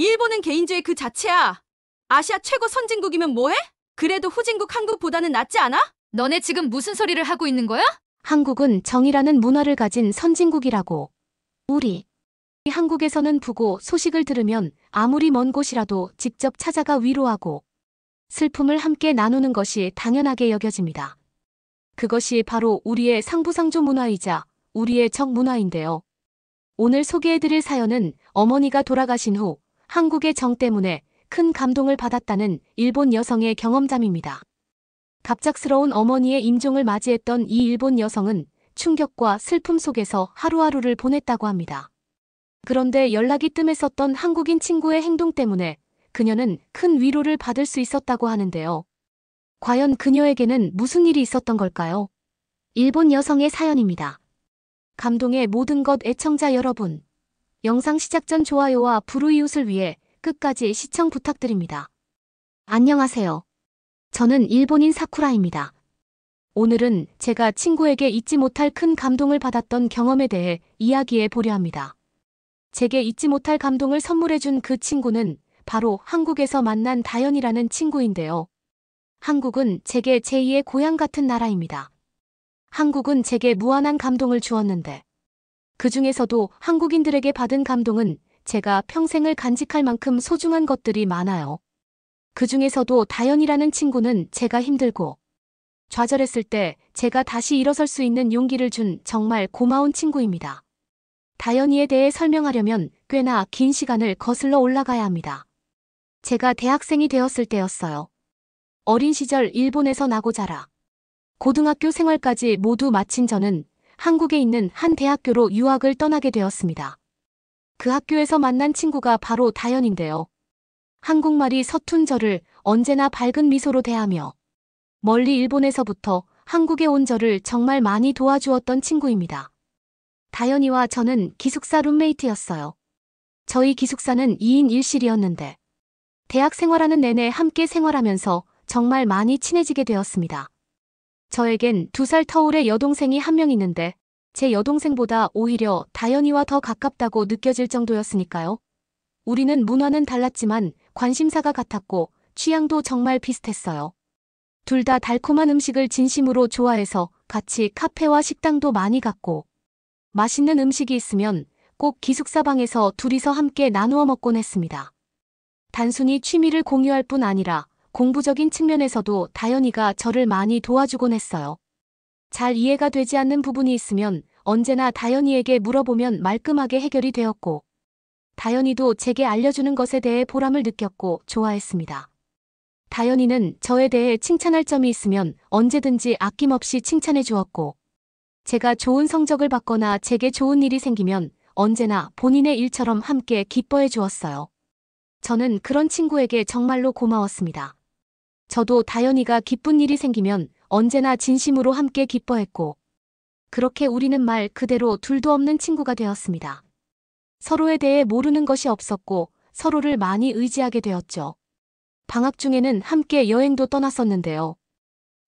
일본은 개인주의 그 자체야. 아시아 최고 선진국이면 뭐해? 그래도 후진국 한국보다는 낫지 않아? 너네 지금 무슨 소리를 하고 있는 거야? 한국은 정이라는 문화를 가진 선진국이라고. 우리 한국에서는 부고 소식을 들으면 아무리 먼 곳이라도 직접 찾아가 위로하고 슬픔을 함께 나누는 것이 당연하게 여겨집니다. 그것이 바로 우리의 상부상조 문화이자 우리의 적 문화인데요. 오늘 소개해드릴 사연은 어머니가 돌아가신 후 한국의 정 때문에 큰 감동을 받았다는 일본 여성의 경험담입니다. 갑작스러운 어머니의 임종을 맞이했던 이 일본 여성은 충격과 슬픔 속에서 하루하루를 보냈다고 합니다. 그런데 연락이 뜸했었던 한국인 친구의 행동 때문에 그녀는 큰 위로를 받을 수 있었다고 하는데요. 과연 그녀에게는 무슨 일이 있었던 걸까요? 일본 여성의 사연입니다. 감동의 모든 것 애청자 여러분. 영상 시작 전 좋아요와 불우이웃을 위해 끝까지 시청 부탁드립니다. 안녕하세요. 저는 일본인 사쿠라입니다. 오늘은 제가 친구에게 잊지 못할 큰 감동을 받았던 경험에 대해 이야기해 보려 합니다. 제게 잊지 못할 감동을 선물해준 그 친구는 바로 한국에서 만난 다연이라는 친구인데요. 한국은 제게 제2의 고향 같은 나라입니다. 한국은 제게 무한한 감동을 주었는데 그 중에서도 한국인들에게 받은 감동은 제가 평생을 간직할 만큼 소중한 것들이 많아요. 그 중에서도 다연이라는 친구는 제가 힘들고 좌절했을 때 제가 다시 일어설 수 있는 용기를 준 정말 고마운 친구입니다. 다연이에 대해 설명하려면 꽤나 긴 시간을 거슬러 올라가야 합니다. 제가 대학생이 되었을 때였어요. 어린 시절 일본에서 나고 자라 고등학교 생활까지 모두 마친 저는 한국에 있는 한 대학교로 유학을 떠나게 되었습니다. 그 학교에서 만난 친구가 바로 다연인데요. 한국말이 서툰 저를 언제나 밝은 미소로 대하며 멀리 일본에서부터 한국에 온 저를 정말 많이 도와주었던 친구입니다. 다연이와 저는 기숙사 룸메이트였어요. 저희 기숙사는 2인 1실이었는데 대학 생활하는 내내 함께 생활하면서 정말 많이 친해지게 되었습니다. 저에겐 2살 터울의 여동생이 한 명 있는데 제 여동생보다 오히려 다연이와 더 가깝다고 느껴질 정도였으니까요. 우리는 문화는 달랐지만 관심사가 같았고 취향도 정말 비슷했어요. 둘 다 달콤한 음식을 진심으로 좋아해서 같이 카페와 식당도 많이 갔고 맛있는 음식이 있으면 꼭 기숙사 방에서 둘이서 함께 나누어 먹곤 했습니다. 단순히 취미를 공유할 뿐 아니라 공부적인 측면에서도 다연이가 저를 많이 도와주곤 했어요. 잘 이해가 되지 않는 부분이 있으면 언제나 다연이에게 물어보면 말끔하게 해결이 되었고 다연이도 제게 알려주는 것에 대해 보람을 느꼈고 좋아했습니다. 다연이는 저에 대해 칭찬할 점이 있으면 언제든지 아낌없이 칭찬해 주었고 제가 좋은 성적을 받거나 제게 좋은 일이 생기면 언제나 본인의 일처럼 함께 기뻐해 주었어요. 저는 그런 친구에게 정말로 고마웠습니다. 저도 다연이가 기쁜 일이 생기면 언제나 진심으로 함께 기뻐했고 그렇게 우리는 말 그대로 둘도 없는 친구가 되었습니다. 서로에 대해 모르는 것이 없었고 서로를 많이 의지하게 되었죠. 방학 중에는 함께 여행도 떠났었는데요.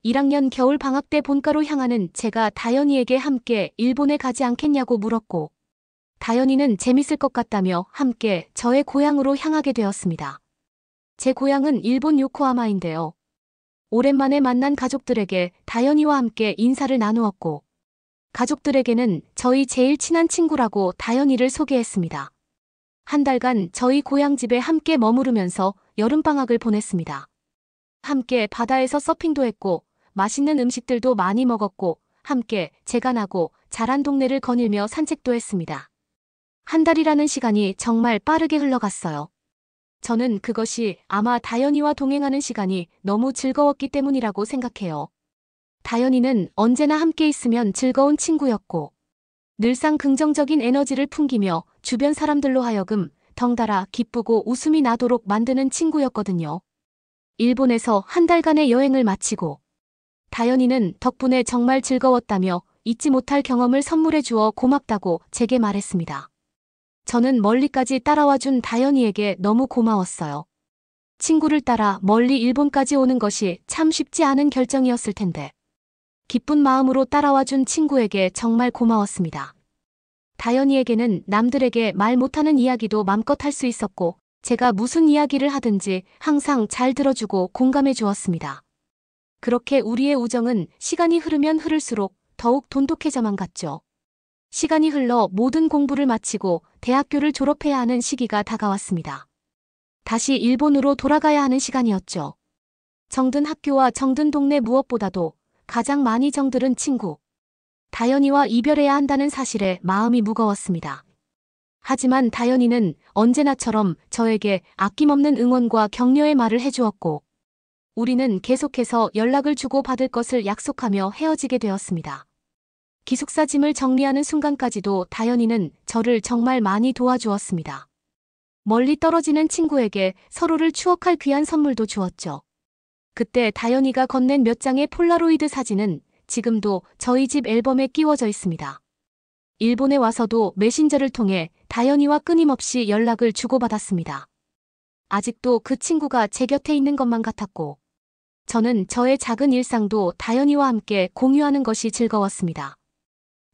1학년 겨울 방학 때 본가로 향하는 제가 다연이에게 함께 일본에 가지 않겠냐고 물었고 다연이는 재밌을 것 같다며 함께 저의 고향으로 향하게 되었습니다. 제 고향은 일본 요코하마인데요. 오랜만에 만난 가족들에게 다연이와 함께 인사를 나누었고 가족들에게는 저희 제일 친한 친구라고 다연이를 소개했습니다. 한 달간 저희 고향집에 함께 머무르면서 여름방학을 보냈습니다. 함께 바다에서 서핑도 했고 맛있는 음식들도 많이 먹었고 함께 제가 나고 자란 동네를 거닐며 산책도 했습니다. 한 달이라는 시간이 정말 빠르게 흘러갔어요. 저는 그것이 아마 다연이와 동행하는 시간이 너무 즐거웠기 때문이라고 생각해요. 다연이는 언제나 함께 있으면 즐거운 친구였고 늘상 긍정적인 에너지를 풍기며 주변 사람들로 하여금 덩달아 기쁘고 웃음이 나도록 만드는 친구였거든요. 일본에서 한 달간의 여행을 마치고 다연이는 덕분에 정말 즐거웠다며 잊지 못할 경험을 선물해 주어 고맙다고 제게 말했습니다. 저는 멀리까지 따라와준 다연이에게 너무 고마웠어요. 친구를 따라 멀리 일본까지 오는 것이 참 쉽지 않은 결정이었을 텐데 기쁜 마음으로 따라와준 친구에게 정말 고마웠습니다. 다연이에게는 남들에게 말 못하는 이야기도 맘껏 할 수 있었고 제가 무슨 이야기를 하든지 항상 잘 들어주고 공감해 주었습니다. 그렇게 우리의 우정은 시간이 흐르면 흐를수록 더욱 돈독해져만 갔죠. 시간이 흘러 모든 공부를 마치고 대학교를 졸업해야 하는 시기가 다가왔습니다. 다시 일본으로 돌아가야 하는 시간이었죠. 정든 학교와 정든 동네 무엇보다도 가장 많이 정들은 친구. 다연이와 이별해야 한다는 사실에 마음이 무거웠습니다. 하지만 다연이는 언제나처럼 저에게 아낌없는 응원과 격려의 말을 해주었고, 우리는 계속해서 연락을 주고받을 것을 약속하며 헤어지게 되었습니다. 기숙사 짐을 정리하는 순간까지도 다연이는 저를 정말 많이 도와주었습니다. 멀리 떨어지는 친구에게 서로를 추억할 귀한 선물도 주었죠. 그때 다연이가 건넨 몇 장의 폴라로이드 사진은 지금도 저희 집 앨범에 끼워져 있습니다. 일본에 와서도 메신저를 통해 다연이와 끊임없이 연락을 주고받았습니다. 아직도 그 친구가 제 곁에 있는 것만 같았고, 저는 저의 작은 일상도 다연이와 함께 공유하는 것이 즐거웠습니다.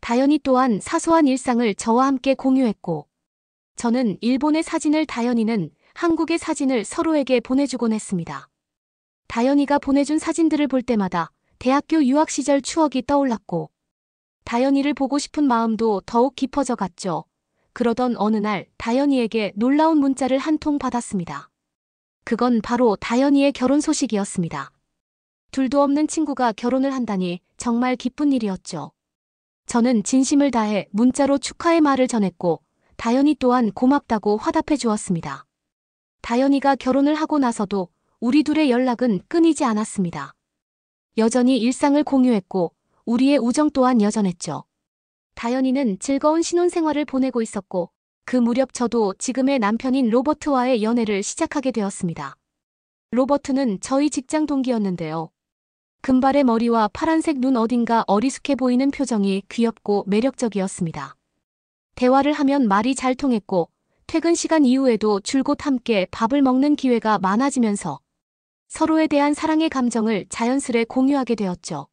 다연이 또한 사소한 일상을 저와 함께 공유했고, 저는 일본의 사진을, 다연이는 한국의 사진을 서로에게 보내주곤 했습니다. 다연이가 보내준 사진들을 볼 때마다 대학교 유학 시절 추억이 떠올랐고, 다연이를 보고 싶은 마음도 더욱 깊어져 갔죠. 그러던 어느 날 다연이에게 놀라운 문자를 한 통 받았습니다. 그건 바로 다연이의 결혼 소식이었습니다. 둘도 없는 친구가 결혼을 한다니 정말 기쁜 일이었죠. 저는 진심을 다해 문자로 축하의 말을 전했고, 다연이 또한 고맙다고 화답해 주었습니다. 다연이가 결혼을 하고 나서도 우리 둘의 연락은 끊이지 않았습니다. 여전히 일상을 공유했고, 우리의 우정 또한 여전했죠. 다연이는 즐거운 신혼생활을 보내고 있었고, 그 무렵 저도 지금의 남편인 로버트와의 연애를 시작하게 되었습니다. 로버트는 저희 직장 동기였는데요. 금발의 머리와 파란색 눈, 어딘가 어리숙해 보이는 표정이 귀엽고 매력적이었습니다. 대화를 하면 말이 잘 통했고, 퇴근 시간 이후에도 줄곧 함께 밥을 먹는 기회가 많아지면서 서로에 대한 사랑의 감정을 자연스레 공유하게 되었죠.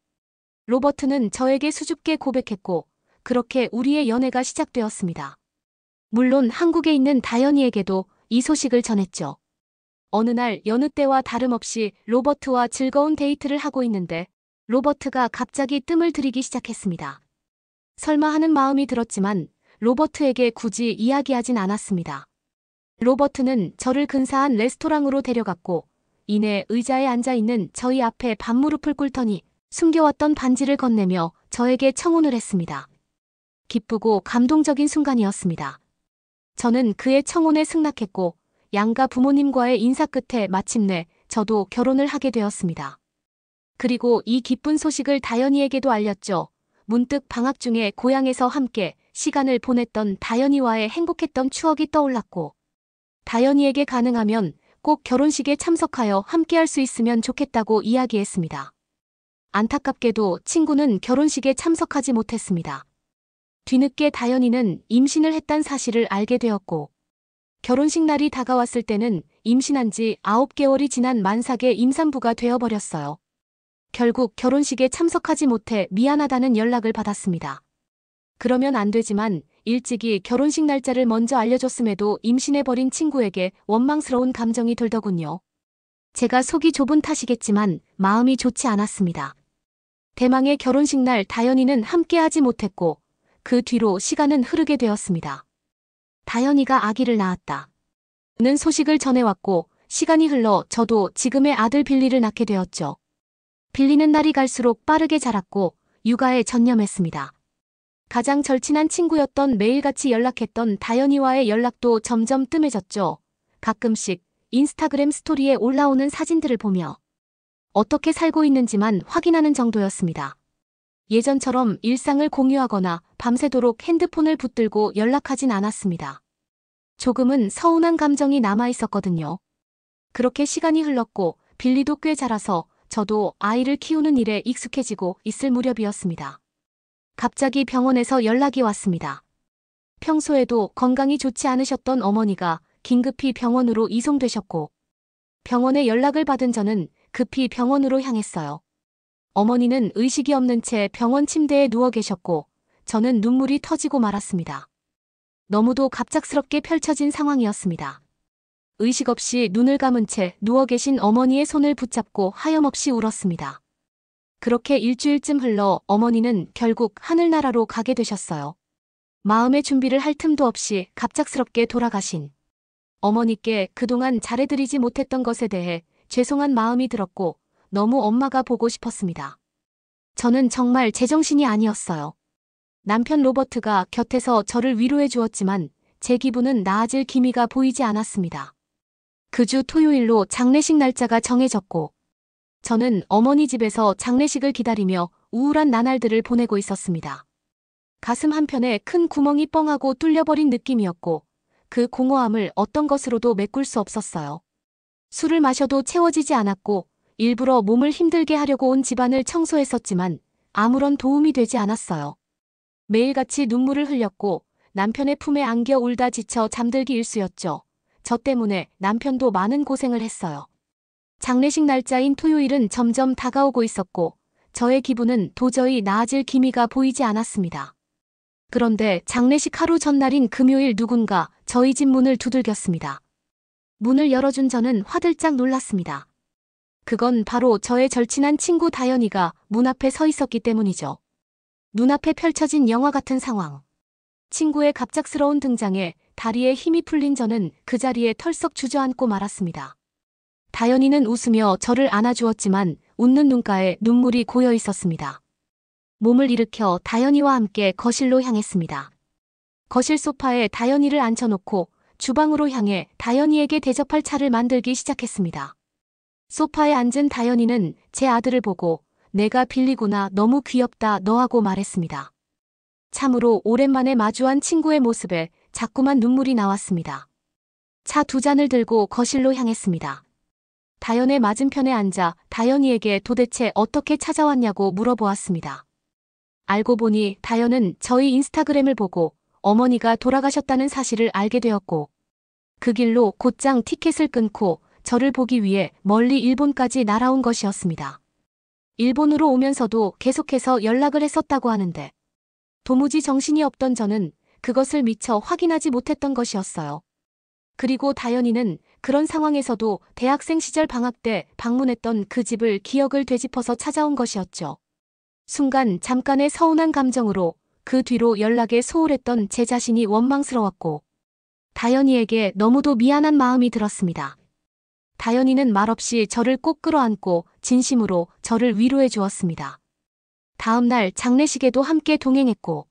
로버트는 저에게 수줍게 고백했고, 그렇게 우리의 연애가 시작되었습니다. 물론 한국에 있는 다연이에게도 이 소식을 전했죠. 어느 날 여느 때와 다름없이 로버트와 즐거운 데이트를 하고 있는데, 로버트가 갑자기 뜸을 들이기 시작했습니다. 설마 하는 마음이 들었지만 로버트에게 굳이 이야기하진 않았습니다. 로버트는 저를 근사한 레스토랑으로 데려갔고, 이내 의자에 앉아있는 저희 앞에 밥무릎을 꿇더니 숨겨왔던 반지를 건네며 저에게 청혼을 했습니다. 기쁘고 감동적인 순간이었습니다. 저는 그의 청혼에 승낙했고, 양가 부모님과의 인사 끝에 마침내 저도 결혼을 하게 되었습니다. 그리고 이 기쁜 소식을 다연이에게도 알렸죠. 문득 방학 중에 고향에서 함께 시간을 보냈던 다연이와의 행복했던 추억이 떠올랐고, 다연이에게 가능하면 꼭 결혼식에 참석하여 함께할 수 있으면 좋겠다고 이야기했습니다. 안타깝게도 친구는 결혼식에 참석하지 못했습니다. 뒤늦게 다연이는 임신을 했다는 사실을 알게 되었고, 결혼식 날이 다가왔을 때는 임신한 지 9개월이 지난 만삭의 임산부가 되어버렸어요. 결국 결혼식에 참석하지 못해 미안하다는 연락을 받았습니다. 그러면 안 되지만 일찍이 결혼식 날짜를 먼저 알려줬음에도 임신해버린 친구에게 원망스러운 감정이 들더군요. 제가 속이 좁은 탓이겠지만 마음이 좋지 않았습니다. 대망의 결혼식 날 다연이는 함께하지 못했고, 그 뒤로 시간은 흐르게 되었습니다. 다연이가 아기를 낳았다 는 소식을 전해왔고, 시간이 흘러 저도 지금의 아들 빌리를 낳게 되었죠. 빌리는 날이 갈수록 빠르게 자랐고 육아에 전념했습니다. 가장 절친한 친구였던, 매일같이 연락했던 다연이와의 연락도 점점 뜸해졌죠. 가끔씩 인스타그램 스토리에 올라오는 사진들을 보며 어떻게 살고 있는지만 확인하는 정도였습니다. 예전처럼 일상을 공유하거나 밤새도록 핸드폰을 붙들고 연락하진 않았습니다. 조금은 서운한 감정이 남아있었거든요. 그렇게 시간이 흘렀고 빌리도 꽤 자라서 저도 아이를 키우는 일에 익숙해지고 있을 무렵이었습니다. 갑자기 병원에서 연락이 왔습니다. 평소에도 건강이 좋지 않으셨던 어머니가 긴급히 병원으로 이송되셨고, 병원에 연락을 받은 저는 급히 병원으로 향했어요. 어머니는 의식이 없는 채 병원 침대에 누워 계셨고, 저는 눈물이 터지고 말았습니다. 너무도 갑작스럽게 펼쳐진 상황이었습니다. 의식 없이 눈을 감은 채 누워 계신 어머니의 손을 붙잡고 하염없이 울었습니다. 그렇게 일주일쯤 흘러 어머니는 결국 하늘나라로 가게 되셨어요. 마음의 준비를 할 틈도 없이 갑작스럽게 돌아가신 어머니께 그동안 잘해드리지 못했던 것에 대해 죄송한 마음이 들었고 너무 엄마가 보고 싶었습니다. 저는 정말 제정신이 아니었어요. 남편 로버트가 곁에서 저를 위로해 주었지만 제 기분은 나아질 기미가 보이지 않았습니다. 그 주 토요일로 장례식 날짜가 정해졌고 저는 어머니 집에서 장례식을 기다리며 우울한 나날들을 보내고 있었습니다. 가슴 한편에 큰 구멍이 뻥하고 뚫려버린 느낌이었고 그 공허함을 어떤 것으로도 메꿀 수 없었어요. 술을 마셔도 채워지지 않았고 일부러 몸을 힘들게 하려고 온 집안을 청소했었지만 아무런 도움이 되지 않았어요. 매일같이 눈물을 흘렸고 남편의 품에 안겨 울다 지쳐 잠들기 일쑤였죠. 저 때문에 남편도 많은 고생을 했어요. 장례식 날짜인 토요일은 점점 다가오고 있었고 저의 기분은 도저히 나아질 기미가 보이지 않았습니다. 그런데 장례식 하루 전날인 금요일 누군가 저희 집 문을 두들겼습니다. 문을 열어준 저는 화들짝 놀랐습니다. 그건 바로 저의 절친한 친구 다연이가 문 앞에 서 있었기 때문이죠. 눈앞에 펼쳐진 영화 같은 상황. 친구의 갑작스러운 등장에 다리에 힘이 풀린 저는 그 자리에 털썩 주저앉고 말았습니다. 다연이는 웃으며 저를 안아주었지만 웃는 눈가에 눈물이 고여 있었습니다. 몸을 일으켜 다연이와 함께 거실로 향했습니다. 거실 소파에 다연이를 앉혀놓고 주방으로 향해 다연이에게 대접할 차를 만들기 시작했습니다. 소파에 앉은 다연이는 제 아들을 보고 내가 빌리구나 너무 귀엽다 너하고 말했습니다. 참으로 오랜만에 마주한 친구의 모습에 자꾸만 눈물이 나왔습니다. 차 2잔을 들고 거실로 향했습니다. 다연의 맞은편에 앉아 다연이에게 도대체 어떻게 찾아왔냐고 물어보았습니다. 알고 보니 다연은 저희 인스타그램을 보고 어머니가 돌아가셨다는 사실을 알게 되었고 그 길로 곧장 티켓을 끊고 저를 보기 위해 멀리 일본까지 날아온 것이었습니다. 일본으로 오면서도 계속해서 연락을 했었다고 하는데 도무지 정신이 없던 저는 그것을 미처 확인하지 못했던 것이었어요. 그리고 다연이는 그런 상황에서도 대학생 시절 방학 때 방문했던 그 집을 기억을 되짚어서 찾아온 것이었죠. 순간 잠깐의 서운한 감정으로 그 뒤로 연락에 소홀했던 제 자신이 원망스러웠고 다연이에게 너무도 미안한 마음이 들었습니다. 다연이는 말없이 저를 꼭 끌어안고 진심으로 저를 위로해 주었습니다. 다음 날 장례식에도 함께 동행했고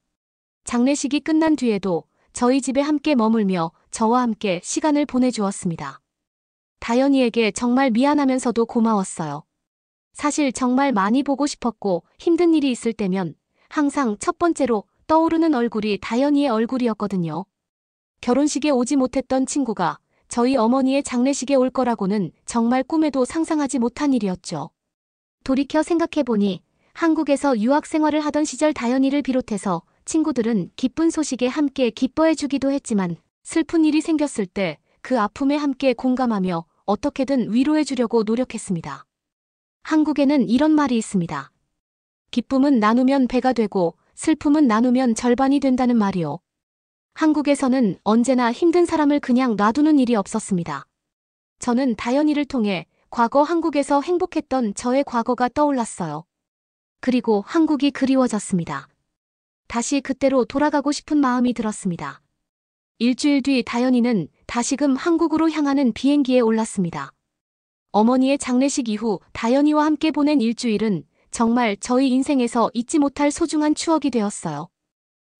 장례식이 끝난 뒤에도 저희 집에 함께 머물며 저와 함께 시간을 보내주었습니다. 다연이에게 정말 미안하면서도 고마웠어요. 사실 정말 많이 보고 싶었고 힘든 일이 있을 때면 항상 첫 번째로 떠오르는 얼굴이 다연이의 얼굴이었거든요. 결혼식에 오지 못했던 친구가 저희 어머니의 장례식에 올 거라고는 정말 꿈에도 상상하지 못한 일이었죠. 돌이켜 생각해보니 한국에서 유학 생활을 하던 시절 다연이를 비롯해서 친구들은 기쁜 소식에 함께 기뻐해주기도 했지만 슬픈 일이 생겼을 때 그 아픔에 함께 공감하며 어떻게든 위로해주려고 노력했습니다. 한국에는 이런 말이 있습니다. 기쁨은 나누면 배가 되고 슬픔은 나누면 절반이 된다는 말이요. 한국에서는 언제나 힘든 사람을 그냥 놔두는 일이 없었습니다. 저는 다연이를 통해 과거 한국에서 행복했던 저의 과거가 떠올랐어요. 그리고 한국이 그리워졌습니다. 다시 그때로 돌아가고 싶은 마음이 들었습니다. 일주일 뒤 다연이는 다시금 한국으로 향하는 비행기에 올랐습니다. 어머니의 장례식 이후 다연이와 함께 보낸 일주일은 정말 저희 인생에서 잊지 못할 소중한 추억이 되었어요.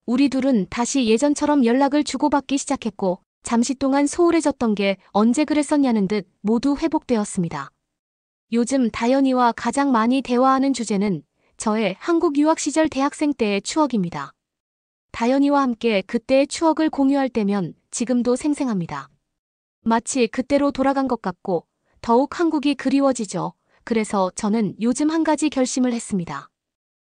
우리 둘은 다시 예전처럼 연락을 주고받기 시작했고 잠시 동안 소홀해졌던 게 언제 그랬었냐는 듯 모두 회복되었습니다. 요즘 다연이와 가장 많이 대화하는 주제는 저의 한국 유학 시절 대학생 때의 추억입니다. 다연이와 함께 그때의 추억을 공유할 때면 지금도 생생합니다. 마치 그때로 돌아간 것 같고 더욱 한국이 그리워지죠. 그래서 저는 요즘 한 가지 결심을 했습니다.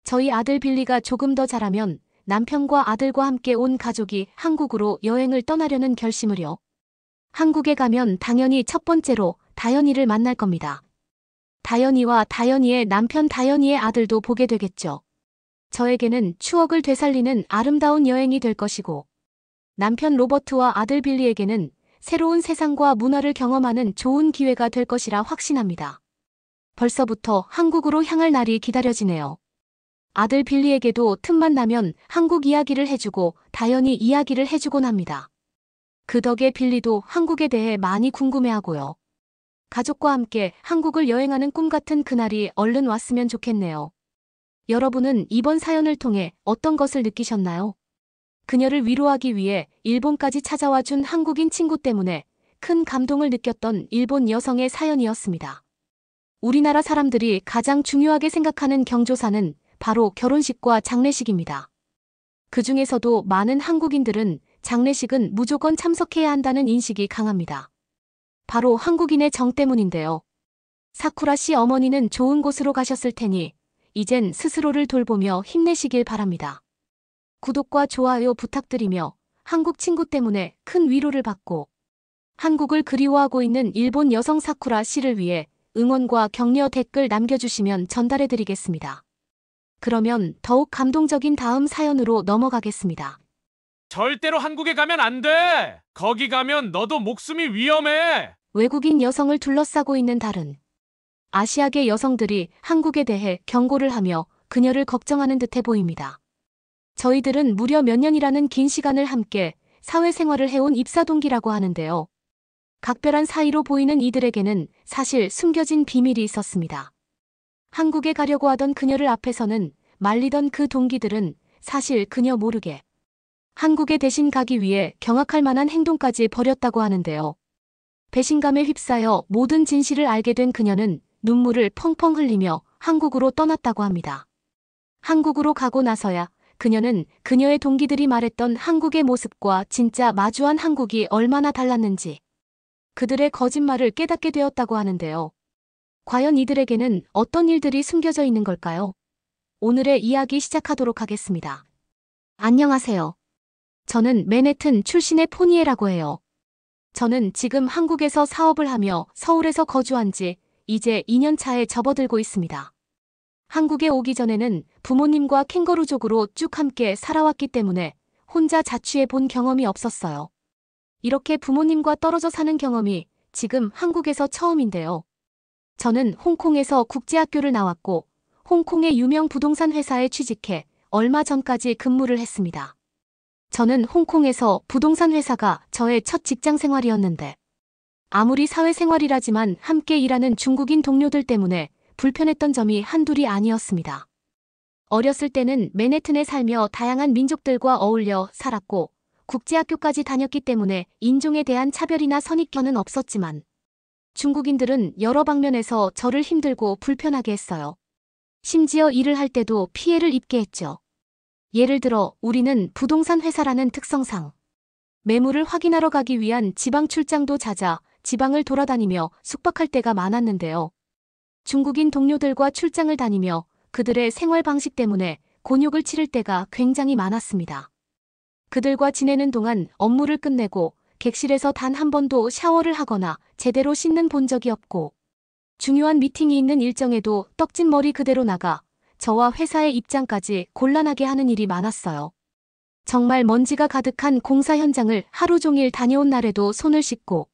저희 아들 빌리가 조금 더 자라면 남편과 아들과 함께 온 가족이 한국으로 여행을 떠나려는 결심을요. 한국에 가면 당연히 첫 번째로 다연이를 만날 겁니다. 다연이와 다연이의 남편 다연이의 아들도 보게 되겠죠. 저에게는 추억을 되살리는 아름다운 여행이 될 것이고 남편 로버트와 아들 빌리에게는 새로운 세상과 문화를 경험하는 좋은 기회가 될 것이라 확신합니다. 벌써부터 한국으로 향할 날이 기다려지네요. 아들 빌리에게도 틈만 나면 한국 이야기를 해주고 다연히 이야기를 해주곤 합니다. 그 덕에 빌리도 한국에 대해 많이 궁금해하고요. 가족과 함께 한국을 여행하는 꿈 같은 그날이 얼른 왔으면 좋겠네요. 여러분은 이번 사연을 통해 어떤 것을 느끼셨나요? 그녀를 위로하기 위해 일본까지 찾아와 준 한국인 친구 때문에 큰 감동을 느꼈던 일본 여성의 사연이었습니다. 우리나라 사람들이 가장 중요하게 생각하는 경조사는 바로 결혼식과 장례식입니다. 그 중에서도 많은 한국인들은 장례식은 무조건 참석해야 한다는 인식이 강합니다. 바로 한국인의 정 때문인데요. 사쿠라 씨 어머니는 좋은 곳으로 가셨을 테니 이젠 스스로를 돌보며 힘내시길 바랍니다. 구독과 좋아요 부탁드리며 한국 친구 때문에 큰 위로를 받고 한국을 그리워하고 있는 일본 여성 사쿠라 씨를 위해 응원과 격려 댓글 남겨주시면 전달해드리겠습니다. 그러면 더욱 감동적인 다음 사연으로 넘어가겠습니다. 절대로 한국에 가면 안 돼! 거기 가면 너도 목숨이 위험해! 외국인 여성을 둘러싸고 있는 다른 아시아계 여성들이 한국에 대해 경고를 하며 그녀를 걱정하는 듯해 보입니다. 저희들은 무려 몇 년이라는 긴 시간을 함께 사회생활을 해온 입사동기라고 하는데요. 각별한 사이로 보이는 이들에게는 사실 숨겨진 비밀이 있었습니다. 한국에 가려고 하던 그녀를 앞에서는 말리던 그 동기들은 사실 그녀 모르게 한국에 대신 가기 위해 경악할 만한 행동까지 벌였다고 하는데요. 배신감에 휩싸여 모든 진실을 알게 된 그녀는 눈물을 펑펑 흘리며 한국으로 떠났다고 합니다. 한국으로 가고 나서야 그녀는 그녀의 동기들이 말했던 한국의 모습과 진짜 마주한 한국이 얼마나 달랐는지 그들의 거짓말을 깨닫게 되었다고 하는데요. 과연 이들에게는 어떤 일들이 숨겨져 있는 걸까요? 오늘의 이야기 시작하도록 하겠습니다. 안녕하세요. 저는 맨해튼 출신의 포니에라고 해요. 저는 지금 한국에서 사업을 하며 서울에서 거주한 지 이제 2년 차에 접어들고 있습니다. 한국에 오기 전에는 부모님과 캥거루족으로 쭉 함께 살아왔기 때문에 혼자 자취해 본 경험이 없었어요. 이렇게 부모님과 떨어져 사는 경험이 지금 한국에서 처음인데요. 저는 홍콩에서 국제학교를 나왔고 홍콩의 유명 부동산 회사에 취직해 얼마 전까지 근무를 했습니다. 저는 홍콩에서 부동산 회사가 저의 첫 직장 생활이었는데 아무리 사회생활이라지만 함께 일하는 중국인 동료들 때문에 불편했던 점이 한둘이 아니었습니다. 어렸을 때는 맨해튼에 살며 다양한 민족들과 어울려 살았고 국제학교까지 다녔기 때문에 인종에 대한 차별이나 선입견은 없었지만 중국인들은 여러 방면에서 저를 힘들고 불편하게 했어요. 심지어 일을 할 때도 피해를 입게 했죠. 예를 들어 우리는 부동산 회사라는 특성상 매물을 확인하러 가기 위한 지방 출장도 잦아 지방을 돌아다니며 숙박할 때가 많았는데요. 중국인 동료들과 출장을 다니며 그들의 생활 방식 때문에 곤욕을 치를 때가 굉장히 많았습니다. 그들과 지내는 동안 업무를 끝내고 객실에서 단 한 번도 샤워를 하거나 제대로 씻는 본 적이 없고 중요한 미팅이 있는 일정에도 떡진 머리 그대로 나가 저와 회사의 입장까지 곤란하게 하는 일이 많았어요. 정말 먼지가 가득한 공사 현장을 하루 종일 다녀온 날에도 손을 씻고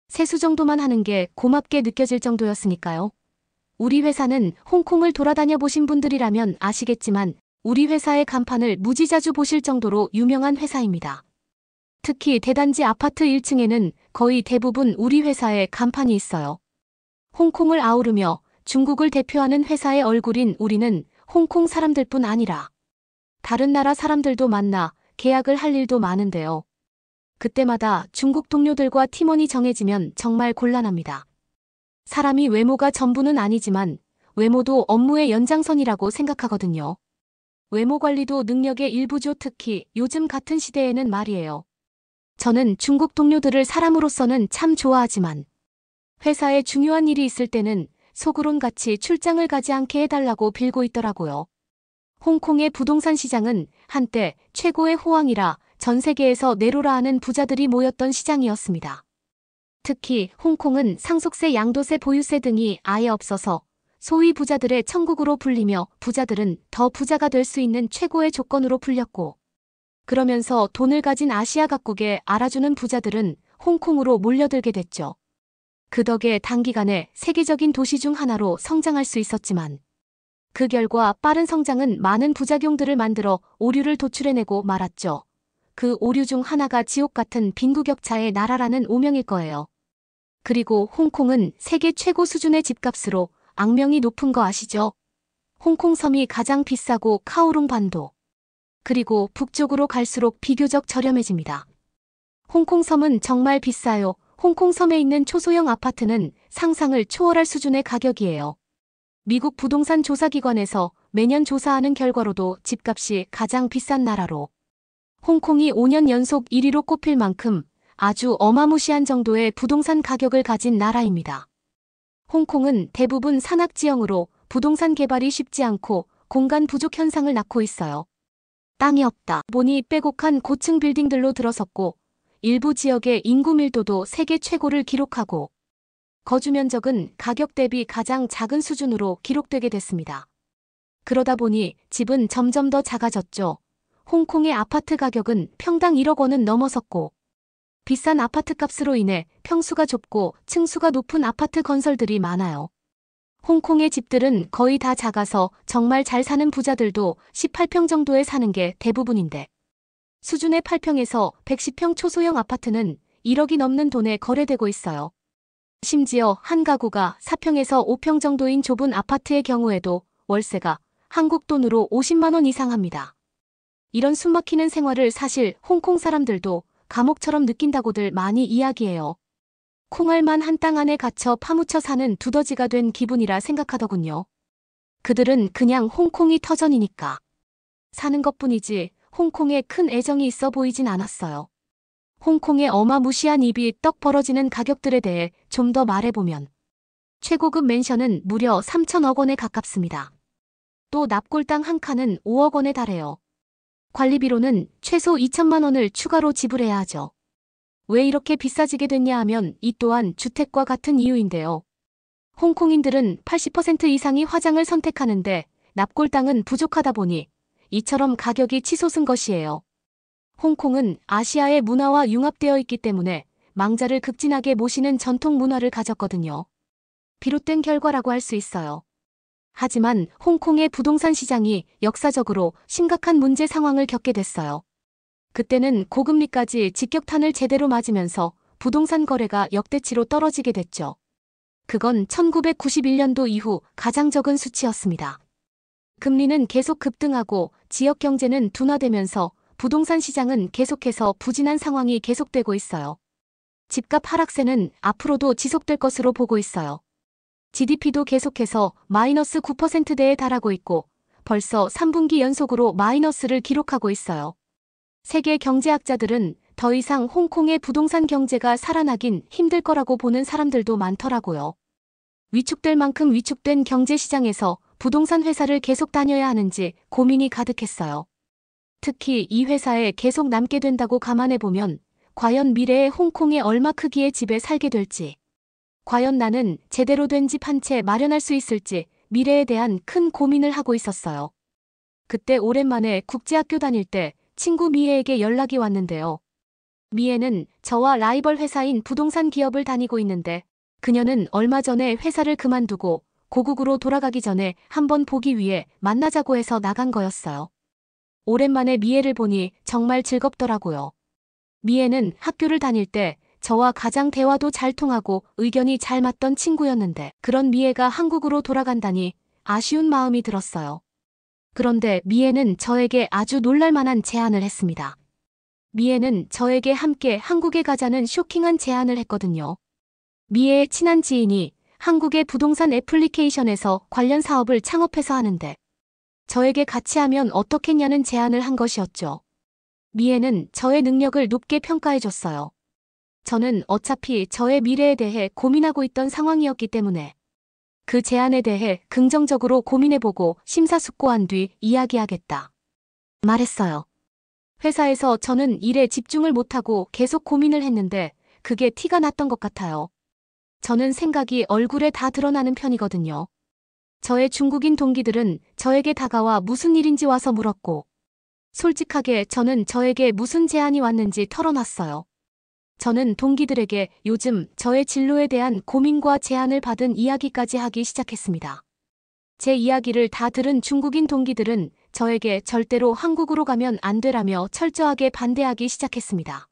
세수 정도만 하는 게 고맙게 느껴질 정도였으니까요. 우리 회사는 홍콩을 돌아다녀 보신 분들이라면 아시겠지만 우리 회사의 간판을 무지자주 보실 정도로 유명한 회사입니다. 특히 대단지 아파트 1층에는 거의 대부분 우리 회사의 간판이 있어요. 홍콩을 아우르며 중국을 대표하는 회사의 얼굴인 우리는 홍콩 사람들뿐 아니라 다른 나라 사람들도 만나 계약을 할 일도 많은데요. 그때마다 중국 동료들과 팀원이 정해지면 정말 곤란합니다. 사람이 외모가 전부는 아니지만 외모도 업무의 연장선이라고 생각하거든요. 외모 관리도 능력의 일부죠. 특히 요즘 같은 시대에는 말이에요. 저는 중국 동료들을 사람으로서는 참 좋아하지만 회사에 중요한 일이 있을 때는 속으론 같이 출장을 가지 않게 해달라고 빌고 있더라고요. 홍콩의 부동산 시장은 한때 최고의 호황이라 전 세계에서 내로라 하는 부자들이 모였던 시장이었습니다. 특히 홍콩은 상속세, 양도세, 보유세 등이 아예 없어서 소위 부자들의 천국으로 불리며 부자들은 더 부자가 될 수 있는 최고의 조건으로 불렸고 그러면서 돈을 가진 아시아 각국에 알아주는 부자들은 홍콩으로 몰려들게 됐죠. 그 덕에 단기간에 세계적인 도시 중 하나로 성장할 수 있었지만 그 결과 빠른 성장은 많은 부작용들을 만들어 오류를 도출해내고 말았죠. 그 오류 중 하나가 지옥 같은 빈부격차의 나라라는 오명일 거예요. 그리고 홍콩은 세계 최고 수준의 집값으로 악명이 높은 거 아시죠? 홍콩 섬이 가장 비싸고 카오룽 반도. 그리고 북쪽으로 갈수록 비교적 저렴해집니다. 홍콩 섬은 정말 비싸요. 홍콩 섬에 있는 초소형 아파트는 상상을 초월할 수준의 가격이에요. 미국 부동산 조사기관에서 매년 조사하는 결과로도 집값이 가장 비싼 나라로 홍콩이 5년 연속 1위로 꼽힐 만큼 아주 어마무시한 정도의 부동산 가격을 가진 나라입니다. 홍콩은 대부분 산악지형으로 부동산 개발이 쉽지 않고 공간 부족 현상을 낳고 있어요. 땅이 없다 보니 빼곡한 고층 빌딩들로 들어섰고 일부 지역의 인구 밀도도 세계 최고를 기록하고 거주 면적은 가격 대비 가장 작은 수준으로 기록되게 됐습니다. 그러다 보니 집은 점점 더 작아졌죠. 홍콩의 아파트 가격은 평당 1억 원은 넘어섰고 비싼 아파트 값으로 인해 평수가 좁고 층수가 높은 아파트 건설들이 많아요. 홍콩의 집들은 거의 다 작아서 정말 잘 사는 부자들도 18평 정도에 사는 게 대부분인데 수준의 8평에서 110평 초소형 아파트는 1억이 넘는 돈에 거래되고 있어요. 심지어 한 가구가 4평에서 5평 정도인 좁은 아파트의 경우에도 월세가 한국 돈으로 50만 원 이상 합니다. 이런 숨막히는 생활을 사실 홍콩 사람들도 감옥처럼 느낀다고들 많이 이야기해요. 콩알만 한 땅 안에 갇혀 파묻혀 사는 두더지가 된 기분이라 생각하더군요. 그들은 그냥 홍콩이 터전이니까 사는 것뿐이지 홍콩에 큰 애정이 있어 보이진 않았어요. 홍콩의 어마무시한 입이 떡 벌어지는 가격들에 대해 좀 더 말해보면 최고급 맨션은 무려 3천억 원에 가깝습니다. 또 납골당 한 칸은 5억 원에 달해요. 관리비로는 최소 2천만 원을 추가로 지불해야 하죠. 왜 이렇게 비싸지게 됐냐 하면 이 또한 주택과 같은 이유인데요. 홍콩인들은 80% 이상이 화장을 선택하는데 납골당은 부족하다 보니 이처럼 가격이 치솟은 것이에요. 홍콩은 아시아의 문화와 융합되어 있기 때문에 망자를 극진하게 모시는 전통 문화를 가졌거든요. 비롯된 결과라고 할 수 있어요. 하지만 홍콩의 부동산 시장이 역사적으로 심각한 문제 상황을 겪게 됐어요. 그때는 고금리까지 직격탄을 제대로 맞으면서 부동산 거래가 역대치로 떨어지게 됐죠. 그건 1991년도 이후 가장 적은 수치였습니다. 금리는 계속 급등하고 지역 경제는 둔화되면서 부동산 시장은 계속해서 부진한 상황이 계속되고 있어요. 집값 하락세는 앞으로도 지속될 것으로 보고 있어요. GDP도 계속해서 마이너스 9%대에 달하고 있고 벌써 3분기 연속으로 마이너스를 기록하고 있어요. 세계 경제학자들은 더 이상 홍콩의 부동산 경제가 살아나긴 힘들 거라고 보는 사람들도 많더라고요. 위축될 만큼 위축된 경제시장에서 부동산 회사를 계속 다녀야 하는지 고민이 가득했어요. 특히 이 회사에 계속 남게 된다고 감안해보면 과연 미래의 홍콩에 얼마 크기의 집에 살게 될지, 과연 나는 제대로 된 집 한 채 마련할 수 있을지 미래에 대한 큰 고민을 하고 있었어요. 그때 오랜만에 국제학교 다닐 때 친구 미애에게 연락이 왔는데요. 미애는 저와 라이벌 회사인 부동산 기업을 다니고 있는데 그녀는 얼마 전에 회사를 그만두고 고국으로 돌아가기 전에 한번 보기 위해 만나자고 해서 나간 거였어요. 오랜만에 미애를 보니 정말 즐겁더라고요. 미애는 학교를 다닐 때 저와 가장 대화도 잘 통하고 의견이 잘 맞던 친구였는데 그런 미애가 한국으로 돌아간다니 아쉬운 마음이 들었어요. 그런데 미애는 저에게 아주 놀랄만한 제안을 했습니다. 미애는 저에게 함께 한국에 가자는 쇼킹한 제안을 했거든요. 미애의 친한 지인이 한국의 부동산 애플리케이션에서 관련 사업을 창업해서 하는데 저에게 같이 하면 어떻겠냐는 제안을 한 것이었죠. 미애는 저의 능력을 높게 평가해줬어요. 저는 어차피 저의 미래에 대해 고민하고 있던 상황이었기 때문에 그 제안에 대해 긍정적으로 고민해보고 심사숙고한 뒤 이야기하겠다 말했어요. 회사에서 저는 일에 집중을 못하고 계속 고민을 했는데 그게 티가 났던 것 같아요. 저는 생각이 얼굴에 다 드러나는 편이거든요. 저의 중국인 동기들은 저에게 다가와 무슨 일인지 와서 물었고 솔직하게 저는 저에게 무슨 제안이 왔는지 털어놨어요. 저는 동기들에게 요즘 저의 진로에 대한 고민과 제안을 받은 이야기까지 하기 시작했습니다. 제 이야기를 다 들은 중국인 동기들은 저에게 절대로 한국으로 가면 안 되라며 철저하게 반대하기 시작했습니다.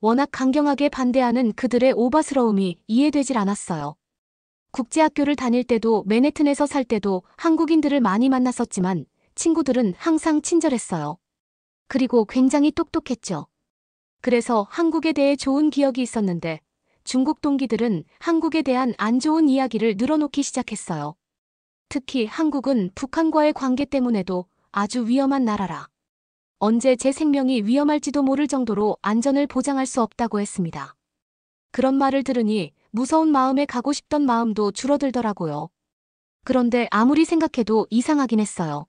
워낙 강경하게 반대하는 그들의 오바스러움이 이해되질 않았어요. 국제학교를 다닐 때도 맨해튼에서 살 때도 한국인들을 많이 만났었지만 친구들은 항상 친절했어요. 그리고 굉장히 똑똑했죠. 그래서 한국에 대해 좋은 기억이 있었는데 중국 동기들은 한국에 대한 안 좋은 이야기를 늘어놓기 시작했어요. 특히 한국은 북한과의 관계 때문에도 아주 위험한 나라라. 언제 제 생명이 위험할지도 모를 정도로 안전을 보장할 수 없다고 했습니다. 그런 말을 들으니 무서운 마음에 가고 싶던 마음도 줄어들더라고요. 그런데 아무리 생각해도 이상하긴 했어요.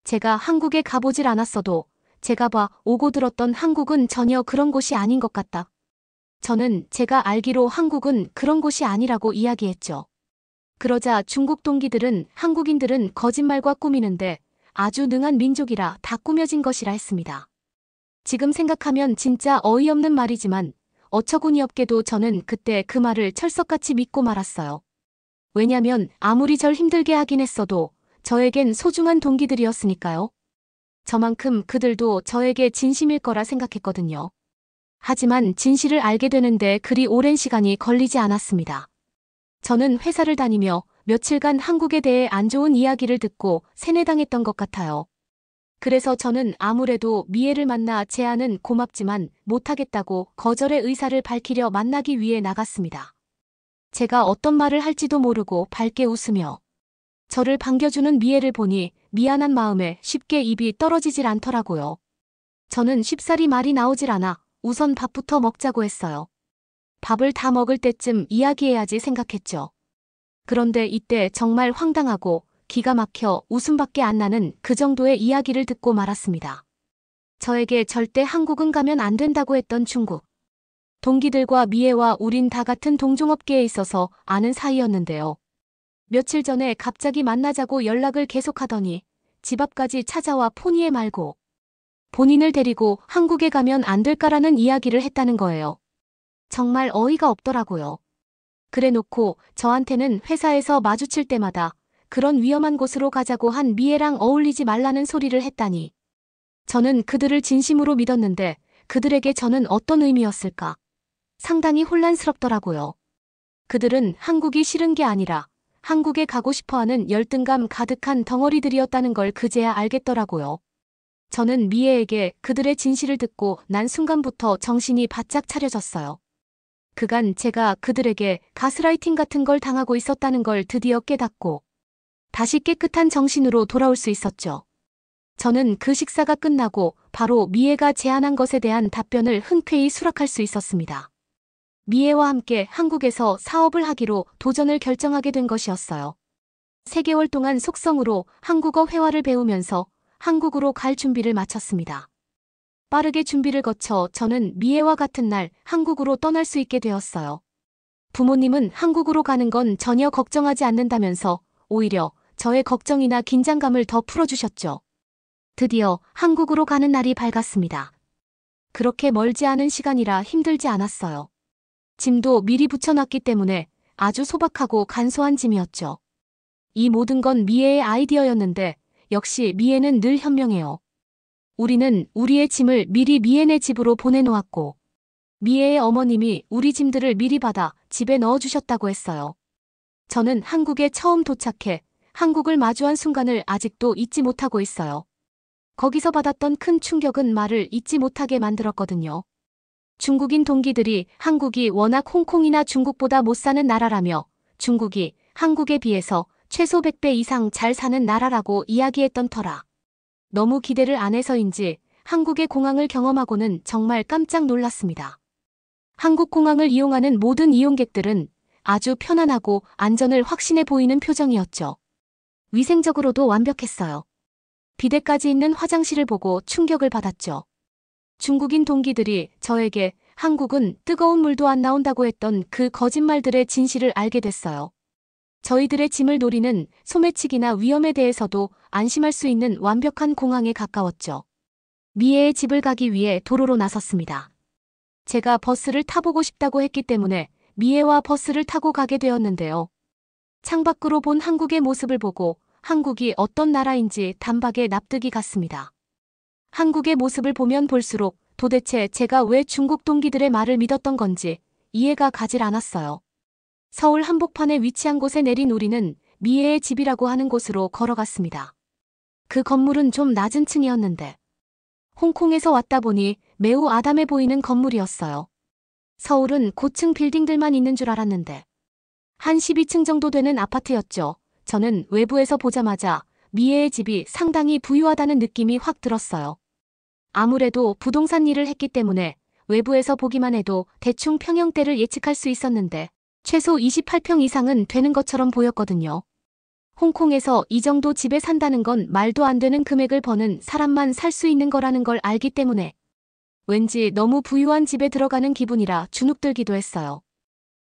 제가 한국에 가보질 않았어도 제가 오고 들었던 한국은 전혀 그런 곳이 아닌 것 같다. 저는 제가 알기로 한국은 그런 곳이 아니라고 이야기했죠. 그러자 중국 동기들은 한국인들은 거짓말과 꾸미는데 아주 능한 민족이라 다 꾸며진 것이라 했습니다. 지금 생각하면 진짜 어이없는 말이지만 어처구니 없게도 저는 그때 그 말을 철석같이 믿고 말았어요. 왜냐면 아무리 절 힘들게 하긴 했어도 저에겐 소중한 동기들이었으니까요. 저만큼 그들도 저에게 진심일 거라 생각했거든요. 하지만 진실을 알게 되는데 그리 오랜 시간이 걸리지 않았습니다. 저는 회사를 다니며 며칠간 한국에 대해 안 좋은 이야기를 듣고 세뇌당했던 것 같아요. 그래서 저는 아무래도 미애를 만나 제안은 고맙지만 못하겠다고 거절의 의사를 밝히려 만나기 위해 나갔습니다. 제가 어떤 말을 할지도 모르고 밝게 웃으며 저를 반겨주는 미애를 보니 미안한 마음에 쉽게 입이 떨어지질 않더라고요. 저는 쉽사리 말이 나오질 않아 우선 밥부터 먹자고 했어요. 밥을 다 먹을 때쯤 이야기해야지 생각했죠. 그런데 이때 정말 황당하고 기가 막혀 웃음밖에 안 나는 그 정도의 이야기를 듣고 말았습니다. 저에게 절대 한국은 가면 안 된다고 했던 중국. 동기들과 미애와 우린 다 같은 동종업계에 있어서 아는 사이였는데요. 며칠 전에 갑자기 만나자고 연락을 계속하더니 집 앞까지 찾아와 포니에 말고 본인을 데리고 한국에 가면 안 될까라는 이야기를 했다는 거예요. 정말 어이가 없더라고요. 그래놓고 저한테는 회사에서 마주칠 때마다 그런 위험한 곳으로 가자고 한 미애랑 어울리지 말라는 소리를 했다니. 저는 그들을 진심으로 믿었는데 그들에게 저는 어떤 의미였을까? 상당히 혼란스럽더라고요. 그들은 한국이 싫은 게 아니라 한국에 가고 싶어하는 열등감 가득한 덩어리들이었다는 걸 그제야 알겠더라고요. 저는 미애에게 그들의 진실을 듣고 난 순간부터 정신이 바짝 차려졌어요. 그간 제가 그들에게 가스라이팅 같은 걸 당하고 있었다는 걸 드디어 깨닫고 다시 깨끗한 정신으로 돌아올 수 있었죠. 저는 그 식사가 끝나고 바로 미애가 제안한 것에 대한 답변을 흔쾌히 수락할 수 있었습니다. 미애와 함께 한국에서 사업을 하기로 도전을 결정하게 된 것이었어요. 3개월 동안 속성으로 한국어 회화를 배우면서 한국으로 갈 준비를 마쳤습니다. 빠르게 준비를 거쳐 저는 미애와 같은 날 한국으로 떠날 수 있게 되었어요. 부모님은 한국으로 가는 건 전혀 걱정하지 않는다면서 오히려 저의 걱정이나 긴장감을 더 풀어주셨죠. 드디어 한국으로 가는 날이 밝았습니다. 그렇게 멀지 않은 시간이라 힘들지 않았어요. 짐도 미리 붙여놨기 때문에 아주 소박하고 간소한 짐이었죠. 이 모든 건 미애의 아이디어였는데 역시 미애는 늘 현명해요. 우리는 우리의 짐을 미리 미애네 집으로 보내놓았고 미애의 어머님이 우리 짐들을 미리 받아 집에 넣어주셨다고 했어요. 저는 한국에 처음 도착해 한국을 마주한 순간을 아직도 잊지 못하고 있어요. 거기서 받았던 큰 충격은 말을 잊지 못하게 만들었거든요. 중국인 동기들이 한국이 워낙 홍콩이나 중국보다 못 사는 나라라며 중국이 한국에 비해서 최소 100배 이상 잘 사는 나라라고 이야기했던 터라. 너무 기대를 안 해서인지 한국의 공항을 경험하고는 정말 깜짝 놀랐습니다. 한국 공항을 이용하는 모든 이용객들은 아주 편안하고 안전을 확신해 보이는 표정이었죠. 위생적으로도 완벽했어요. 비데까지 있는 화장실을 보고 충격을 받았죠. 중국인 동기들이 저에게 한국은 뜨거운 물도 안 나온다고 했던 그 거짓말들의 진실을 알게 됐어요. 저희들의 짐을 노리는 소매치기나 위험에 대해서도 안심할 수 있는 완벽한 공항에 가까웠죠. 미애의 집을 가기 위해 도로로 나섰습니다. 제가 버스를 타보고 싶다고 했기 때문에 미애와 버스를 타고 가게 되었는데요. 창밖으로 본 한국의 모습을 보고 한국이 어떤 나라인지 단박에 납득이 갔습니다. 한국의 모습을 보면 볼수록 도대체 제가 왜 중국 동기들의 말을 믿었던 건지 이해가 가질 않았어요. 서울 한복판에 위치한 곳에 내린 우리는 미애의 집이라고 하는 곳으로 걸어갔습니다. 그 건물은 좀 낮은 층이었는데 홍콩에서 왔다 보니 매우 아담해 보이는 건물이었어요. 서울은 고층 빌딩들만 있는 줄 알았는데 한 12층 정도 되는 아파트였죠. 저는 외부에서 보자마자 미애의 집이 상당히 부유하다는 느낌이 확 들었어요. 아무래도 부동산 일을 했기 때문에 외부에서 보기만 해도 대충 평형대를 예측할 수 있었는데 최소 28평 이상은 되는 것처럼 보였거든요. 홍콩에서 이 정도 집에 산다는 건 말도 안 되는 금액을 버는 사람만 살 수 있는 거라는 걸 알기 때문에 왠지 너무 부유한 집에 들어가는 기분이라 주눅들기도 했어요.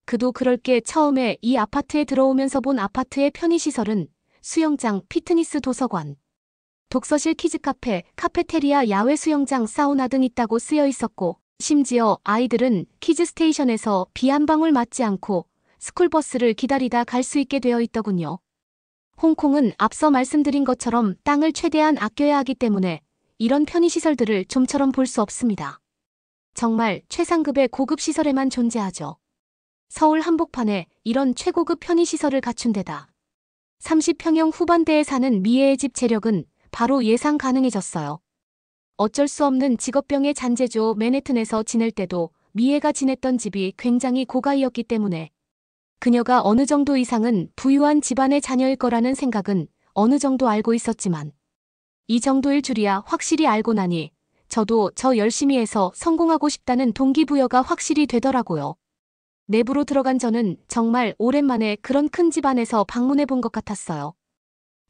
그도 그럴 게 처음에 이 아파트에 들어오면서 본 아파트의 편의시설은 수영장, 피트니스 도서관, 독서실, 키즈카페, 카페테리아, 야외 수영장, 사우나 등 있다고 쓰여 있었고 심지어 아이들은 키즈스테이션에서 비 한 방울 맞지 않고 스쿨버스를 기다리다 갈 수 있게 되어 있더군요. 홍콩은 앞서 말씀드린 것처럼 땅을 최대한 아껴야 하기 때문에 이런 편의시설들을 좀처럼 볼 수 없습니다. 정말 최상급의 고급 시설에만 존재하죠. 서울 한복판에 이런 최고급 편의시설을 갖춘 데다 30평형 후반대에 사는 미애의 집 재력은 바로 예상 가능해졌어요. 어쩔 수 없는 직업병의 잔재죠. 맨해튼에서 지낼 때도 미애가 지냈던 집이 굉장히 고가이었기 때문에 그녀가 어느 정도 이상은 부유한 집안의 자녀일 거라는 생각은 어느 정도 알고 있었지만 이 정도일 줄이야 확실히 알고 나니 저도 저 열심히 해서 성공하고 싶다는 동기부여가 확실히 되더라고요. 내부로 들어간 저는 정말 오랜만에 그런 큰 집 안에서 방문해 본 것 같았어요.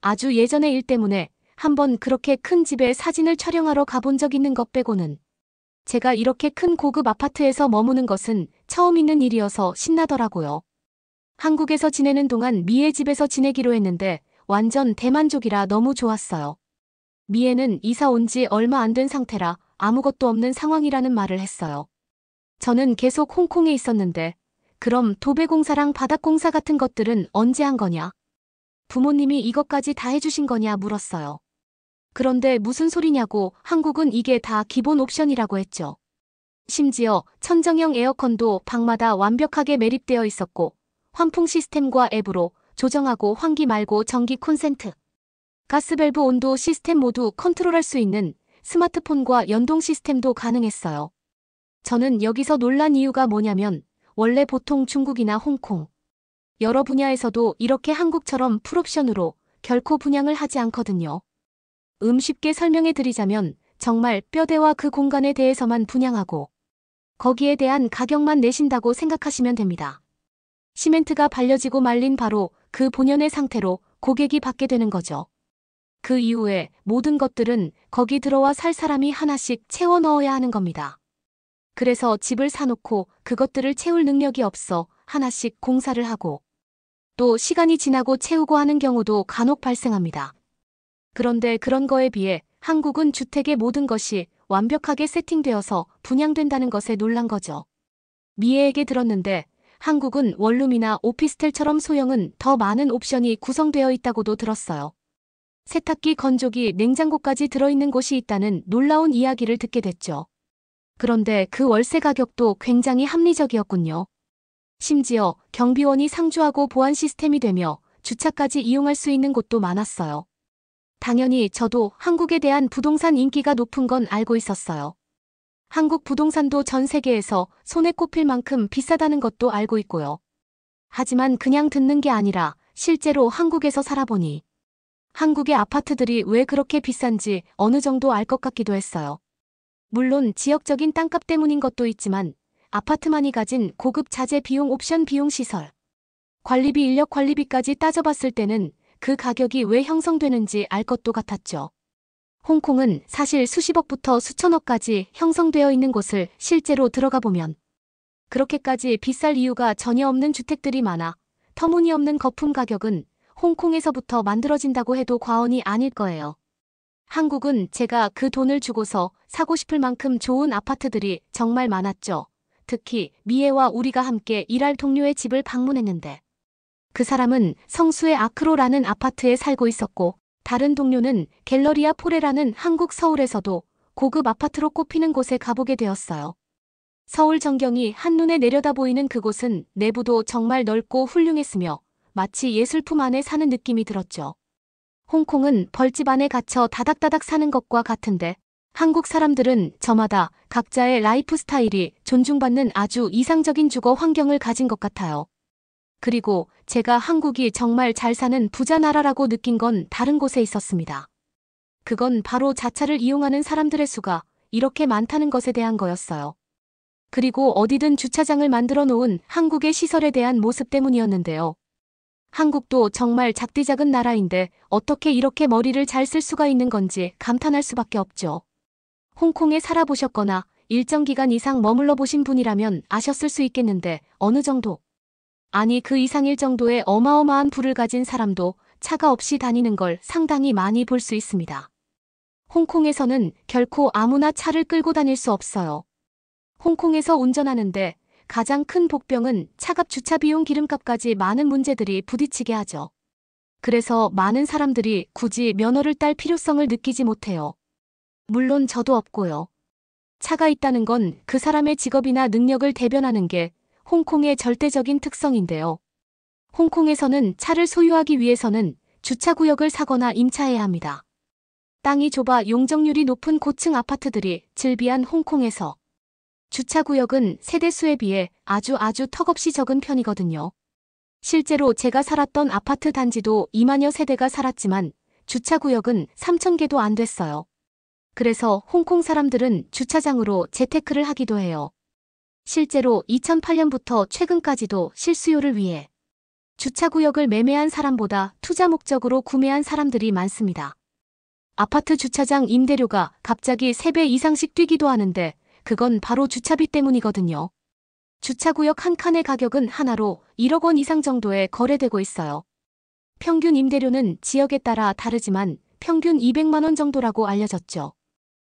아주 예전의 일 때문에 한번 그렇게 큰 집에 사진을 촬영하러 가본 적 있는 것 빼고는 제가 이렇게 큰 고급 아파트에서 머무는 것은 처음 있는 일이어서 신나더라고요. 한국에서 지내는 동안 미애 집에서 지내기로 했는데 완전 대만족이라 너무 좋았어요. 미애는 이사 온 지 얼마 안 된 상태라 아무것도 없는 상황이라는 말을 했어요. 저는 계속 홍콩에 있었는데 그럼 도배공사랑 바닥공사 같은 것들은 언제 한 거냐? 부모님이 이것까지 다 해주신 거냐 물었어요. 그런데 무슨 소리냐고 한국은 이게 다 기본 옵션이라고 했죠. 심지어 천정형 에어컨도 방마다 완벽하게 매립되어 있었고 환풍 시스템과 앱으로 조정하고 환기 말고 전기 콘센트, 가스밸브 온도 시스템 모두 컨트롤할 수 있는 스마트폰과 연동 시스템도 가능했어요. 저는 여기서 놀란 이유가 뭐냐면 원래 보통 중국이나 홍콩, 여러 분야에서도 이렇게 한국처럼 풀옵션으로 결코 분양을 하지 않거든요. 쉽게 설명해 드리자면 정말 뼈대와 그 공간에 대해서만 분양하고 거기에 대한 가격만 내신다고 생각하시면 됩니다. 시멘트가 발려지고 말린 바로 그 본연의 상태로 고객이 받게 되는 거죠. 그 이후에 모든 것들은 거기 들어와 살 사람이 하나씩 채워 넣어야 하는 겁니다. 그래서 집을 사놓고 그것들을 채울 능력이 없어 하나씩 공사를 하고 또 시간이 지나고 채우고 하는 경우도 간혹 발생합니다. 그런데 그런 거에 비해 한국은 주택의 모든 것이 완벽하게 세팅되어서 분양된다는 것에 놀란 거죠. 미애에게 들었는데 한국은 원룸이나 오피스텔처럼 소형은 더 많은 옵션이 구성되어 있다고도 들었어요. 세탁기, 건조기, 냉장고까지 들어있는 곳이 있다는 놀라운 이야기를 듣게 됐죠. 그런데 그 월세 가격도 굉장히 합리적이었군요. 심지어 경비원이 상주하고 보안 시스템이 되며 주차까지 이용할 수 있는 곳도 많았어요. 당연히 저도 한국에 대한 부동산 인기가 높은 건 알고 있었어요. 한국 부동산도 전 세계에서 손에 꼽힐 만큼 비싸다는 것도 알고 있고요. 하지만 그냥 듣는 게 아니라 실제로 한국에서 살아보니 한국의 아파트들이 왜 그렇게 비싼지 어느 정도 알 것 같기도 했어요. 물론 지역적인 땅값 때문인 것도 있지만 아파트만이 가진 고급 자재 비용, 옵션 비용, 시설, 관리비, 인력 관리비까지 따져봤을 때는 그 가격이 왜 형성되는지 알 것도 같았죠. 홍콩은 사실 수십억부터 수천억까지 형성되어 있는 곳을 실제로 들어가 보면 그렇게까지 비쌀 이유가 전혀 없는 주택들이 많아 터무니없는 거품 가격은 홍콩에서부터 만들어진다고 해도 과언이 아닐 거예요. 한국은 제가 그 돈을 주고서 사고 싶을 만큼 좋은 아파트들이 정말 많았죠. 특히 미애와 우리가 함께 일할 동료의 집을 방문했는데 그 사람은 성수의 아크로라는 아파트에 살고 있었고 다른 동료는 갤러리아 포레라는 한국 서울에서도 고급 아파트로 꼽히는 곳에 가보게 되었어요. 서울 전경이 한눈에 내려다 보이는 그곳은 내부도 정말 넓고 훌륭했으며 마치 예술품 안에 사는 느낌이 들었죠. 홍콩은 벌집 안에 갇혀 다닥다닥 사는 것과 같은데 한국 사람들은 저마다 각자의 라이프 스타일이 존중받는 아주 이상적인 주거 환경을 가진 것 같아요. 그리고 제가 한국이 정말 잘 사는 부자 나라라고 느낀 건 다른 곳에 있었습니다. 그건 바로 자차를 이용하는 사람들의 수가 이렇게 많다는 것에 대한 거였어요. 그리고 어디든 주차장을 만들어 놓은 한국의 시설에 대한 모습 때문이었는데요. 한국도 정말 작디작은 나라인데 어떻게 이렇게 머리를 잘 쓸 수가 있는 건지 감탄할 수밖에 없죠. 홍콩에 살아보셨거나 일정 기간 이상 머물러 보신 분이라면 아셨을 수 있겠는데 어느 정도? 아니 그 이상일 정도의 어마어마한 부를 가진 사람도 차가 없이 다니는 걸 상당히 많이 볼 수 있습니다. 홍콩에서는 결코 아무나 차를 끌고 다닐 수 없어요. 홍콩에서 운전하는데 가장 큰 복병은 차값 주차 비용 기름값까지 많은 문제들이 부딪히게 하죠. 그래서 많은 사람들이 굳이 면허를 딸 필요성을 느끼지 못해요. 물론 저도 없고요. 차가 있다는 건 그 사람의 직업이나 능력을 대변하는 게 홍콩의 절대적인 특성인데요. 홍콩에서는 차를 소유하기 위해서는 주차구역을 사거나 임차해야 합니다. 땅이 좁아 용적률이 높은 고층 아파트들이 즐비한 홍콩에서 주차구역은 세대수에 비해 아주 턱없이 적은 편이거든요. 실제로 제가 살았던 아파트 단지도 2만여 세대가 살았지만 주차구역은 3,000개도 안 됐어요. 그래서 홍콩 사람들은 주차장으로 재테크를 하기도 해요. 실제로 2008년부터 최근까지도 실수요를 위해 주차구역을 매매한 사람보다 투자 목적으로 구매한 사람들이 많습니다. 아파트 주차장 임대료가 갑자기 3배 이상씩 뛰기도 하는데 그건 바로 주차비 때문이거든요. 주차구역 한 칸의 가격은 하나로 1억 원 이상 정도에 거래되고 있어요. 평균 임대료는 지역에 따라 다르지만 평균 200만 원 정도라고 알려졌죠.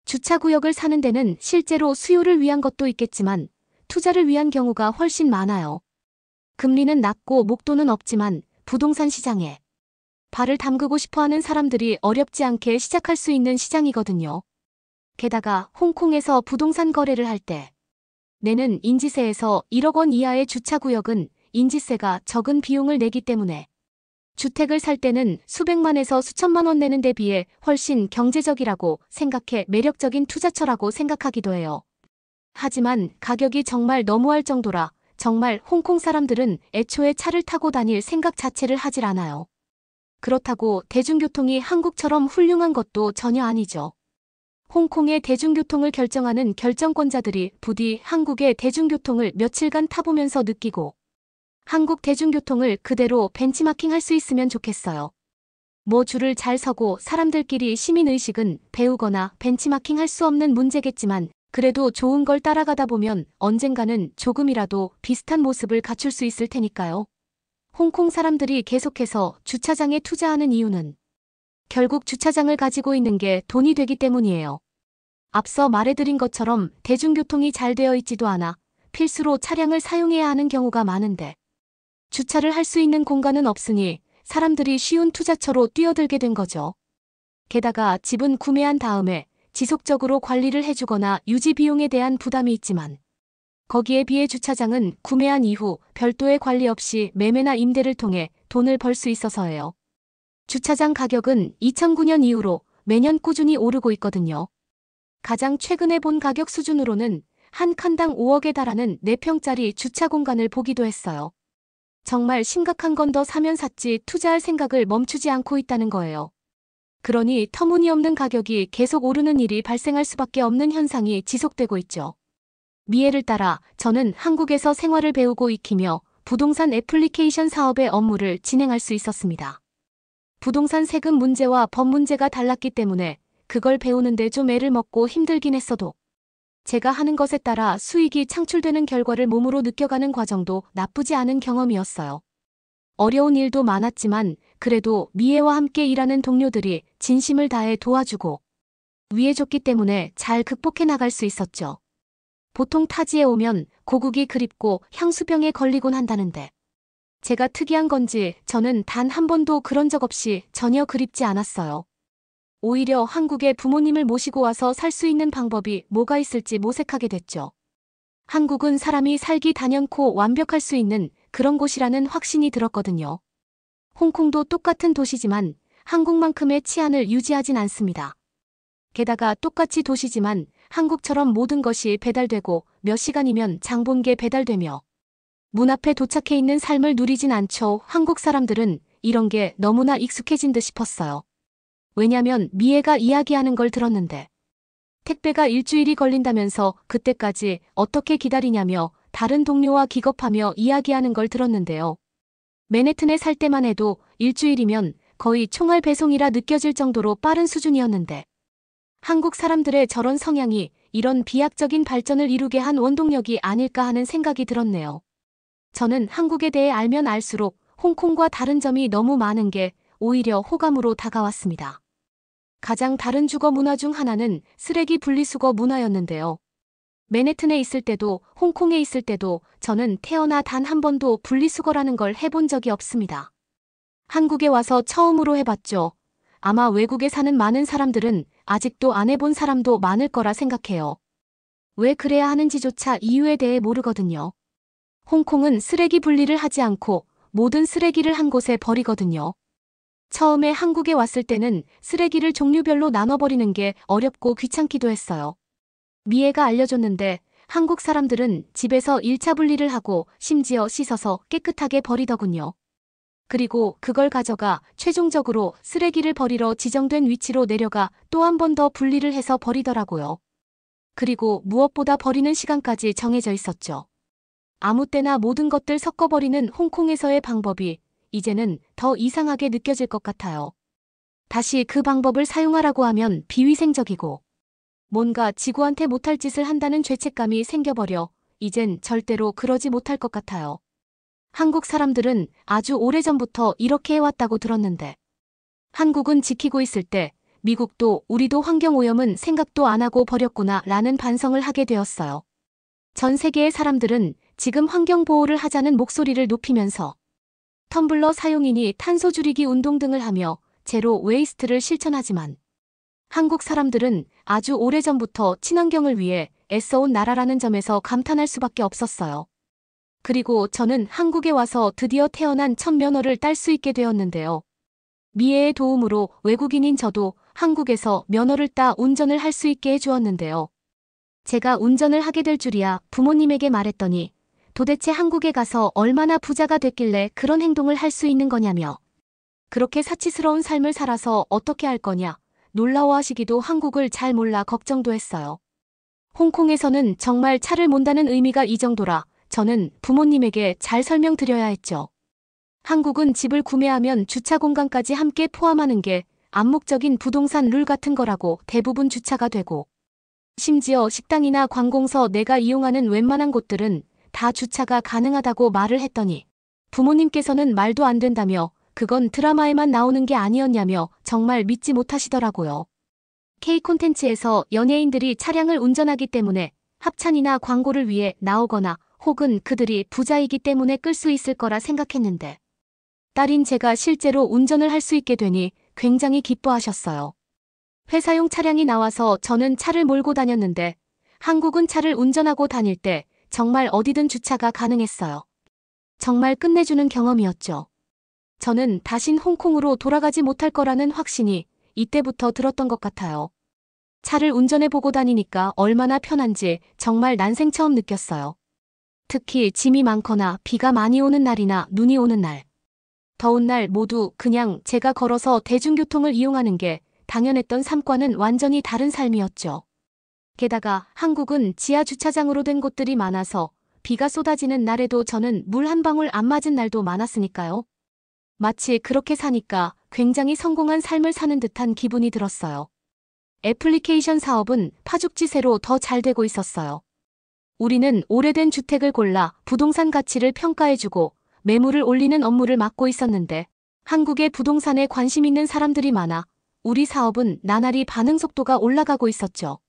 주차구역을 사는 데는 실제로 수요를 위한 것도 있겠지만 투자를 위한 경우가 훨씬 많아요. 금리는 낮고 목돈은 없지만 부동산 시장에 발을 담그고 싶어하는 사람들이 어렵지 않게 시작할 수 있는 시장이거든요. 게다가 홍콩에서 부동산 거래를 할 때 내는 인지세에서 1억 원 이하의 주차구역은 인지세가 적은 비용을 내기 때문에 주택을 살 때는 수백만에서 수천만 원 내는 데 비해 훨씬 경제적이라고 생각해 매력적인 투자처라고 생각하기도 해요. 하지만 가격이 정말 너무할 정도라 정말 홍콩 사람들은 애초에 차를 타고 다닐 생각 자체를 하질 않아요. 그렇다고 대중교통이 한국처럼 훌륭한 것도 전혀 아니죠. 홍콩의 대중교통을 결정하는 결정권자들이 부디 한국의 대중교통을 며칠간 타보면서 느끼고 한국 대중교통을 그대로 벤치마킹할 수 있으면 좋겠어요. 뭐 줄을 잘 서고 사람들끼리 시민의식은 배우거나 벤치마킹할 수 없는 문제겠지만 그래도 좋은 걸 따라가다 보면 언젠가는 조금이라도 비슷한 모습을 갖출 수 있을 테니까요. 홍콩 사람들이 계속해서 주차장에 투자하는 이유는 결국 주차장을 가지고 있는 게 돈이 되기 때문이에요. 앞서 말해드린 것처럼 대중교통이 잘 되어 있지도 않아 필수로 차량을 사용해야 하는 경우가 많은데 주차를 할 수 있는 공간은 없으니 사람들이 쉬운 투자처로 뛰어들게 된 거죠. 게다가 집은 구매한 다음에 지속적으로 관리를 해주거나 유지 비용에 대한 부담이 있지만 거기에 비해 주차장은 구매한 이후 별도의 관리 없이 매매나 임대를 통해 돈을 벌 수 있어서예요. 주차장 가격은 2009년 이후로 매년 꾸준히 오르고 있거든요. 가장 최근에 본 가격 수준으로는 한 칸당 5억에 달하는 4평짜리 주차 공간을 보기도 했어요. 정말 심각한 건 더 사면 샀지 투자할 생각을 멈추지 않고 있다는 거예요. 그러니 터무니없는 가격이 계속 오르는 일이 발생할 수밖에 없는 현상이 지속되고 있죠. 미애를 따라 저는 한국에서 생활을 배우고 익히며 부동산 애플리케이션 사업의 업무를 진행할 수 있었습니다. 부동산 세금 문제와 법 문제가 달랐기 때문에 그걸 배우는데 좀 애를 먹고 힘들긴 했어도 제가 하는 것에 따라 수익이 창출되는 결과를 몸으로 느껴가는 과정도 나쁘지 않은 경험이었어요. 어려운 일도 많았지만 그래도 미애와 함께 일하는 동료들이 진심을 다해 도와주고 위해줬기 때문에 잘 극복해 나갈 수 있었죠. 보통 타지에 오면 고국이 그립고 향수병에 걸리곤 한다는데. 제가 특이한 건지 저는 단 한 번도 그런 적 없이 전혀 그립지 않았어요. 오히려 한국에 부모님을 모시고 와서 살 수 있는 방법이 뭐가 있을지 모색하게 됐죠. 한국은 사람이 살기 단연코 완벽할 수 있는 그런 곳이라는 확신이 들었거든요. 홍콩도 똑같은 도시지만 한국만큼의 치안을 유지하진 않습니다. 게다가 똑같이 도시지만 한국처럼 모든 것이 배달되고 몇 시간이면 장본게 배달되며 문 앞에 도착해 있는 삶을 누리진 않죠. 한국 사람들은 이런 게 너무나 익숙해진 듯 싶었어요. 왜냐면 미애가 이야기하는 걸 들었는데 택배가 일주일이 걸린다면서 그때까지 어떻게 기다리냐며 다른 동료와 기겁하며 이야기하는 걸 들었는데요. 맨해튼에 살 때만 해도 일주일이면 거의 총알 배송이라 느껴질 정도로 빠른 수준이었는데 한국 사람들의 저런 성향이 이런 비약적인 발전을 이루게 한 원동력이 아닐까 하는 생각이 들었네요. 저는 한국에 대해 알면 알수록 홍콩과 다른 점이 너무 많은 게 오히려 호감으로 다가왔습니다. 가장 다른 주거 문화 중 하나는 쓰레기 분리수거 문화였는데요. 맨해튼에 있을 때도 홍콩에 있을 때도 저는 태어나 단 한 번도 분리수거라는 걸 해본 적이 없습니다. 한국에 와서 처음으로 해봤죠. 아마 외국에 사는 많은 사람들은 아직도 안 해본 사람도 많을 거라 생각해요. 왜 그래야 하는지조차 이유에 대해 모르거든요. 홍콩은 쓰레기 분리를 하지 않고 모든 쓰레기를 한 곳에 버리거든요. 처음에 한국에 왔을 때는 쓰레기를 종류별로 나눠버리는 게 어렵고 귀찮기도 했어요. 미애가 알려줬는데 한국 사람들은 집에서 1차 분리를 하고 심지어 씻어서 깨끗하게 버리더군요. 그리고 그걸 가져가 최종적으로 쓰레기를 버리러 지정된 위치로 내려가 또 한 번 더 분리를 해서 버리더라고요. 그리고 무엇보다 버리는 시간까지 정해져 있었죠. 아무 때나 모든 것들 섞어버리는 홍콩에서의 방법이 이제는 더 이상하게 느껴질 것 같아요. 다시 그 방법을 사용하라고 하면 비위생적이고 뭔가 지구한테 못할 짓을 한다는 죄책감이 생겨버려 이젠 절대로 그러지 못할 것 같아요. 한국 사람들은 아주 오래전부터 이렇게 해왔다고 들었는데 한국은 지키고 있을 때 미국도 우리도 환경오염은 생각도 안 하고 버렸구나 라는 반성을 하게 되었어요. 전 세계의 사람들은 지금 환경보호를 하자는 목소리를 높이면서 텀블러 사용이니 탄소 줄이기 운동 등을 하며 제로 웨이스트를 실천하지만 한국 사람들은 아주 오래전부터 친환경을 위해 애써온 나라라는 점에서 감탄할 수밖에 없었어요. 그리고 저는 한국에 와서 드디어 태어난 첫 면허를 딸 수 있게 되었는데요. 미애의 도움으로 외국인인 저도 한국에서 면허를 따 운전을 할 수 있게 해주었는데요. 제가 운전을 하게 될 줄이야 부모님에게 말했더니 도대체 한국에 가서 얼마나 부자가 됐길래 그런 행동을 할 수 있는 거냐며 그렇게 사치스러운 삶을 살아서 어떻게 할 거냐 놀라워하시기도 한국을 잘 몰라 걱정도 했어요. 홍콩에서는 정말 차를 몬다는 의미가 이 정도라 저는 부모님에게 잘 설명드려야 했죠. 한국은 집을 구매하면 주차 공간까지 함께 포함하는 게 암묵적인 부동산 룰 같은 거라고 대부분 주차가 되고 심지어 식당이나 관공서 내가 이용하는 웬만한 곳들은 다 주차가 가능하다고 말을 했더니 부모님께서는 말도 안 된다며 그건 드라마에만 나오는 게 아니었냐며 정말 믿지 못하시더라고요. K 콘텐츠에서 연예인들이 차량을 운전하기 때문에 합찬이나 광고를 위해 나오거나 혹은 그들이 부자이기 때문에 끌 수 있을 거라 생각했는데 딸인 제가 실제로 운전을 할 수 있게 되니 굉장히 기뻐하셨어요. 회사용 차량이 나와서 저는 차를 몰고 다녔는데 한국은 차를 운전하고 다닐 때 정말 어디든 주차가 가능했어요. 정말 끝내주는 경험이었죠. 저는 다신 홍콩으로 돌아가지 못할 거라는 확신이 이때부터 들었던 것 같아요. 차를 운전해보고 다니니까 얼마나 편한지 정말 난생 처음 느꼈어요. 특히 짐이 많거나 비가 많이 오는 날이나 눈이 오는 날. 더운 날 모두 그냥 제가 걸어서 대중교통을 이용하는 게 당연했던 삶과는 완전히 다른 삶이었죠. 게다가 한국은 지하 주차장으로 된 곳들이 많아서 비가 쏟아지는 날에도 저는 물 한 방울 안 맞은 날도 많았으니까요. 마치 그렇게 사니까 굉장히 성공한 삶을 사는 듯한 기분이 들었어요. 애플리케이션 사업은 파죽지세로 더 잘 되고 있었어요. 우리는 오래된 주택을 골라 부동산 가치를 평가해주고 매물을 올리는 업무를 맡고 있었는데 한국의 부동산에 관심 있는 사람들이 많아 우리 사업은 나날이 반응 속도가 올라가고 있었죠.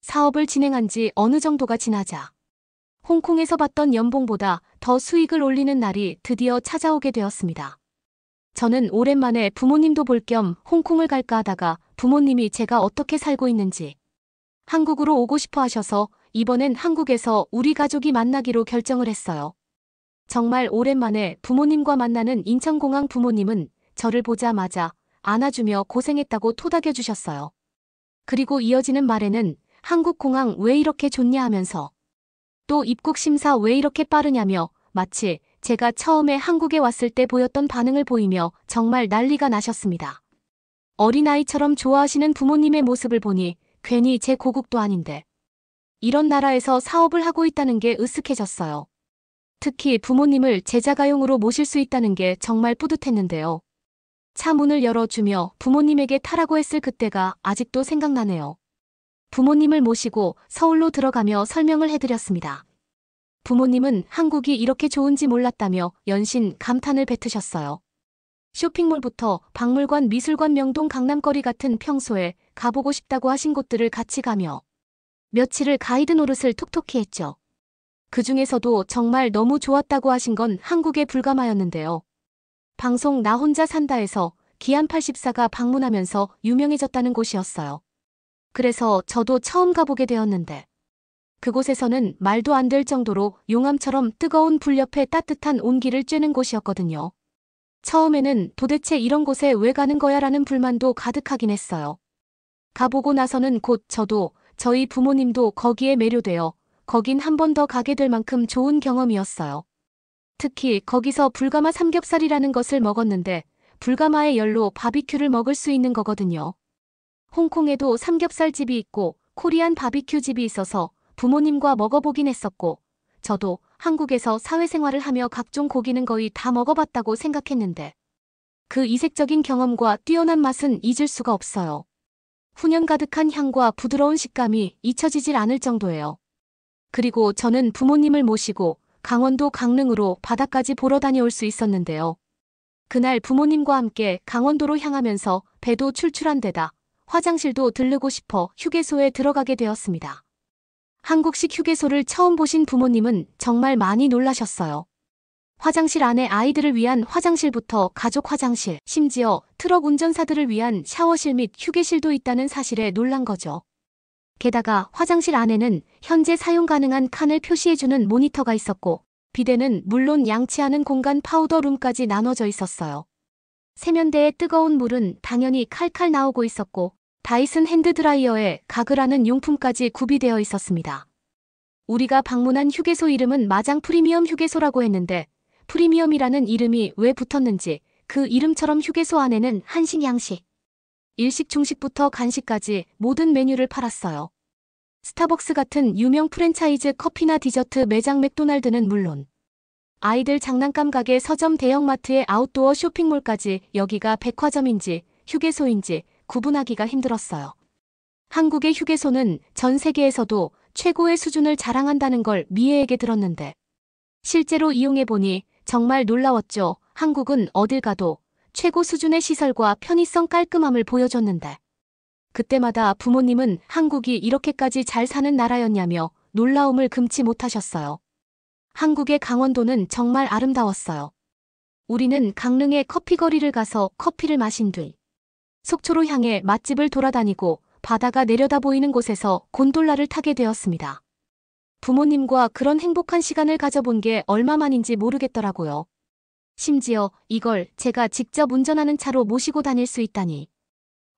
사업을 진행한 지 어느 정도가 지나자 홍콩에서 받던 연봉보다 더 수익을 올리는 날이 드디어 찾아오게 되었습니다. 저는 오랜만에 부모님도 볼 겸 홍콩을 갈까 하다가 부모님이 제가 어떻게 살고 있는지 한국으로 오고 싶어 하셔서 이번엔 한국에서 우리 가족이 만나기로 결정을 했어요. 정말 오랜만에 부모님과 만나는 인천공항. 부모님은 저를 보자마자 안아주며 고생했다고 토닥여 주셨어요. 그리고 이어지는 말에는 한국 공항 왜 이렇게 좋냐 하면서 또 입국 심사 왜 이렇게 빠르냐며 마치 제가 처음에 한국에 왔을 때 보였던 반응을 보이며 정말 난리가 나셨습니다. 어린아이처럼 좋아하시는 부모님의 모습을 보니 괜히 제 고국도 아닌데 이런 나라에서 사업을 하고 있다는 게 으쓱해졌어요. 특히 부모님을 제자가용으로 모실 수 있다는 게 정말 뿌듯했는데요. 차 문을 열어주며 부모님에게 타라고 했을 그때가 아직도 생각나네요. 부모님을 모시고 서울로 들어가며 설명을 해드렸습니다. 부모님은 한국이 이렇게 좋은지 몰랐다며 연신 감탄을 뱉으셨어요. 쇼핑몰부터 박물관, 미술관, 명동, 강남거리 같은 평소에 가보고 싶다고 하신 곳들을 같이 가며 며칠을 가이드 노릇을 톡톡히 했죠. 그 중에서도 정말 너무 좋았다고 하신 건 한국의 불가마였는데요. 방송 나 혼자 산다에서 기안84가 방문하면서 유명해졌다는 곳이었어요. 그래서 저도 처음 가보게 되었는데 그곳에서는 말도 안 될 정도로 용암처럼 뜨거운 불 옆에 따뜻한 온기를 쬐는 곳이었거든요. 처음에는 도대체 이런 곳에 왜 가는 거야 라는 불만도 가득하긴 했어요. 가보고 나서는 곧 저도 저희 부모님도 거기에 매료되어 거긴 한 번 더 가게 될 만큼 좋은 경험이었어요. 특히 거기서 불가마 삼겹살이라는 것을 먹었는데 불가마의 열로 바비큐를 먹을 수 있는 거거든요. 홍콩에도 삼겹살집이 있고 코리안 바비큐 집이 있어서 부모님과 먹어보긴 했었고 저도 한국에서 사회생활을 하며 각종 고기는 거의 다 먹어봤다고 생각했는데 그 이색적인 경험과 뛰어난 맛은 잊을 수가 없어요. 훈연 가득한 향과 부드러운 식감이 잊혀지질 않을 정도예요. 그리고 저는 부모님을 모시고 강원도 강릉으로 바다까지 보러 다녀올 수 있었는데요. 그날 부모님과 함께 강원도로 향하면서 배도 출출한 데다 화장실도 들르고 싶어 휴게소에 들어가게 되었습니다. 한국식 휴게소를 처음 보신 부모님은 정말 많이 놀라셨어요. 화장실 안에 아이들을 위한 화장실부터 가족 화장실, 심지어 트럭 운전사들을 위한 샤워실 및 휴게실도 있다는 사실에 놀란 거죠. 게다가 화장실 안에는 현재 사용 가능한 칸을 표시해주는 모니터가 있었고 비데는 물론 양치하는 공간 파우더룸까지 나눠져 있었어요. 세면대에 뜨거운 물은 당연히 칼칼 나오고 있었고 다이슨 핸드드라이어에 가글하는 용품까지 구비되어 있었습니다. 우리가 방문한 휴게소 이름은 마장 프리미엄 휴게소라고 했는데 프리미엄이라는 이름이 왜 붙었는지 그 이름처럼 휴게소 안에는 한식, 양식, 일식, 중식부터 간식까지 모든 메뉴를 팔았어요. 스타벅스 같은 유명 프랜차이즈 커피나 디저트 매장 맥도날드는 물론 아이들 장난감 가게, 서점, 대형마트의 아웃도어 쇼핑몰까지 여기가 백화점인지 휴게소인지 구분하기가 힘들었어요. 한국의 휴게소는 전 세계에서도 최고의 수준을 자랑한다는 걸 미애에게 들었는데 실제로 이용해보니 정말 놀라웠죠. 한국은 어딜 가도 최고 수준의 시설과 편의성, 깔끔함을 보여줬는데 그때마다 부모님은 한국이 이렇게까지 잘 사는 나라였냐며 놀라움을 금치 못하셨어요. 한국의 강원도는 정말 아름다웠어요. 우리는 강릉의 커피거리를 가서 커피를 마신 뒤 속초로 향해 맛집을 돌아다니고 바다가 내려다 보이는 곳에서 곤돌라를 타게 되었습니다. 부모님과 그런 행복한 시간을 가져본 게 얼마만인지 모르겠더라고요. 심지어 이걸 제가 직접 운전하는 차로 모시고 다닐 수 있다니.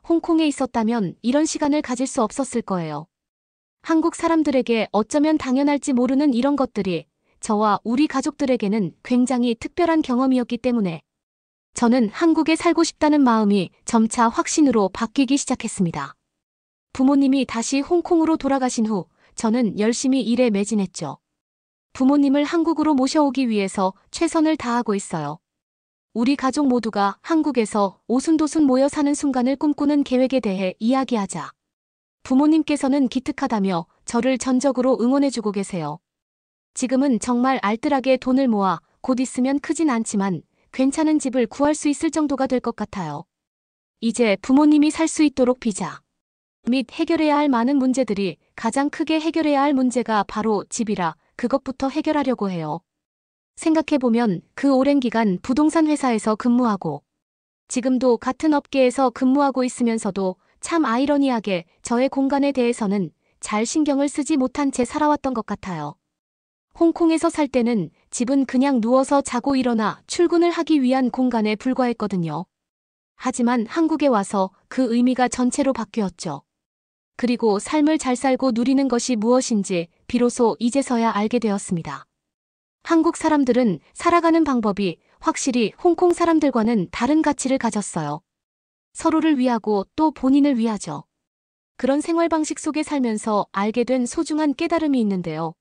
홍콩에 있었다면 이런 시간을 가질 수 없었을 거예요. 한국 사람들에게 어쩌면 당연할지 모르는 이런 것들이 저와 우리 가족들에게는 굉장히 특별한 경험이었기 때문에 저는 한국에 살고 싶다는 마음이 점차 확신으로 바뀌기 시작했습니다. 부모님이 다시 홍콩으로 돌아가신 후 저는 열심히 일에 매진했죠. 부모님을 한국으로 모셔오기 위해서 최선을 다하고 있어요. 우리 가족 모두가 한국에서 오순도순 모여 사는 순간을 꿈꾸는 계획에 대해 이야기하자 부모님께서는 기특하다며 저를 전적으로 응원해주고 계세요. 지금은 정말 알뜰하게 돈을 모아 곧 있으면 크진 않지만 괜찮은 집을 구할 수 있을 정도가 될 것 같아요. 이제 부모님이 살 수 있도록 비자 및 해결해야 할 많은 문제들이 가장 크게 해결해야 할 문제가 바로 집이라 그것부터 해결하려고 해요. 생각해보면 그 오랜 기간 부동산 회사에서 근무하고 지금도 같은 업계에서 근무하고 있으면서도 참 아이러니하게 저의 공간에 대해서는 잘 신경을 쓰지 못한 채 살아왔던 것 같아요. 홍콩에서 살 때는 집은 그냥 누워서 자고 일어나 출근을 하기 위한 공간에 불과했거든요. 하지만 한국에 와서 그 의미가 전체로 바뀌었죠. 그리고 삶을 잘 살고 누리는 것이 무엇인지 비로소 이제서야 알게 되었습니다. 한국 사람들은 살아가는 방법이 확실히 홍콩 사람들과는 다른 가치를 가졌어요. 서로를 위하고 또 본인을 위하죠. 그런 생활 방식 속에 살면서 알게 된 소중한 깨달음이 있는데요.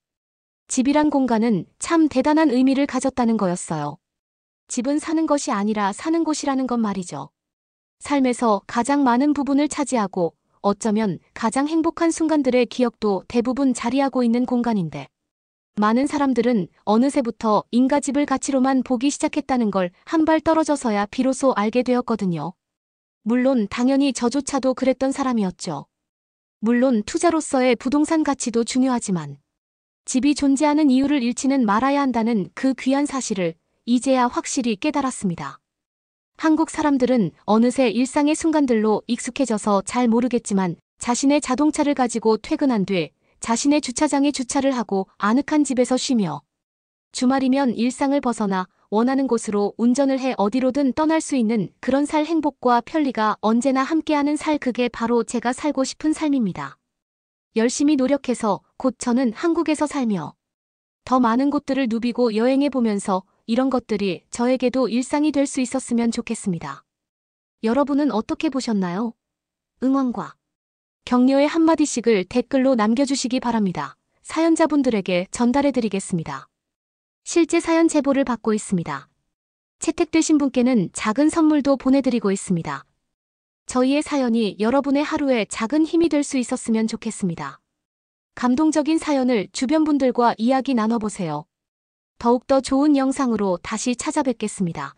집이란 공간은 참 대단한 의미를 가졌다는 거였어요. 집은 사는 것이 아니라 사는 곳이라는 것 말이죠. 삶에서 가장 많은 부분을 차지하고 어쩌면 가장 행복한 순간들의 기억도 대부분 자리하고 있는 공간인데 많은 사람들은 어느새부터 인가집을 가치로만 보기 시작했다는 걸 한 발 떨어져서야 비로소 알게 되었거든요. 물론 당연히 저조차도 그랬던 사람이었죠. 물론 투자로서의 부동산 가치도 중요하지만 집이 존재하는 이유를 잃지는 말아야 한다는 그 귀한 사실을 이제야 확실히 깨달았습니다. 한국 사람들은 어느새 일상의 순간들로 익숙해져서 잘 모르겠지만 자신의 자동차를 가지고 퇴근한 뒤 자신의 주차장에 주차를 하고 아늑한 집에서 쉬며 주말이면 일상을 벗어나 원하는 곳으로 운전을 해 어디로든 떠날 수 있는 그런 살 행복과 편리가 언제나 함께하는 살 그게 바로 제가 살고 싶은 삶입니다. 열심히 노력해서 곧 저는 한국에서 살며 더 많은 곳들을 누비고 여행해 보면서 이런 것들이 저에게도 일상이 될 수 있었으면 좋겠습니다. 여러분은 어떻게 보셨나요? 응원과 격려의 한마디씩을 댓글로 남겨주시기 바랍니다. 사연자분들에게 전달해드리겠습니다. 실제 사연 제보를 받고 있습니다. 채택되신 분께는 작은 선물도 보내드리고 있습니다. 저희의 사연이 여러분의 하루에 작은 힘이 될 수 있었으면 좋겠습니다. 감동적인 사연을 주변 분들과 이야기 나눠보세요. 더욱더 좋은 영상으로 다시 찾아뵙겠습니다.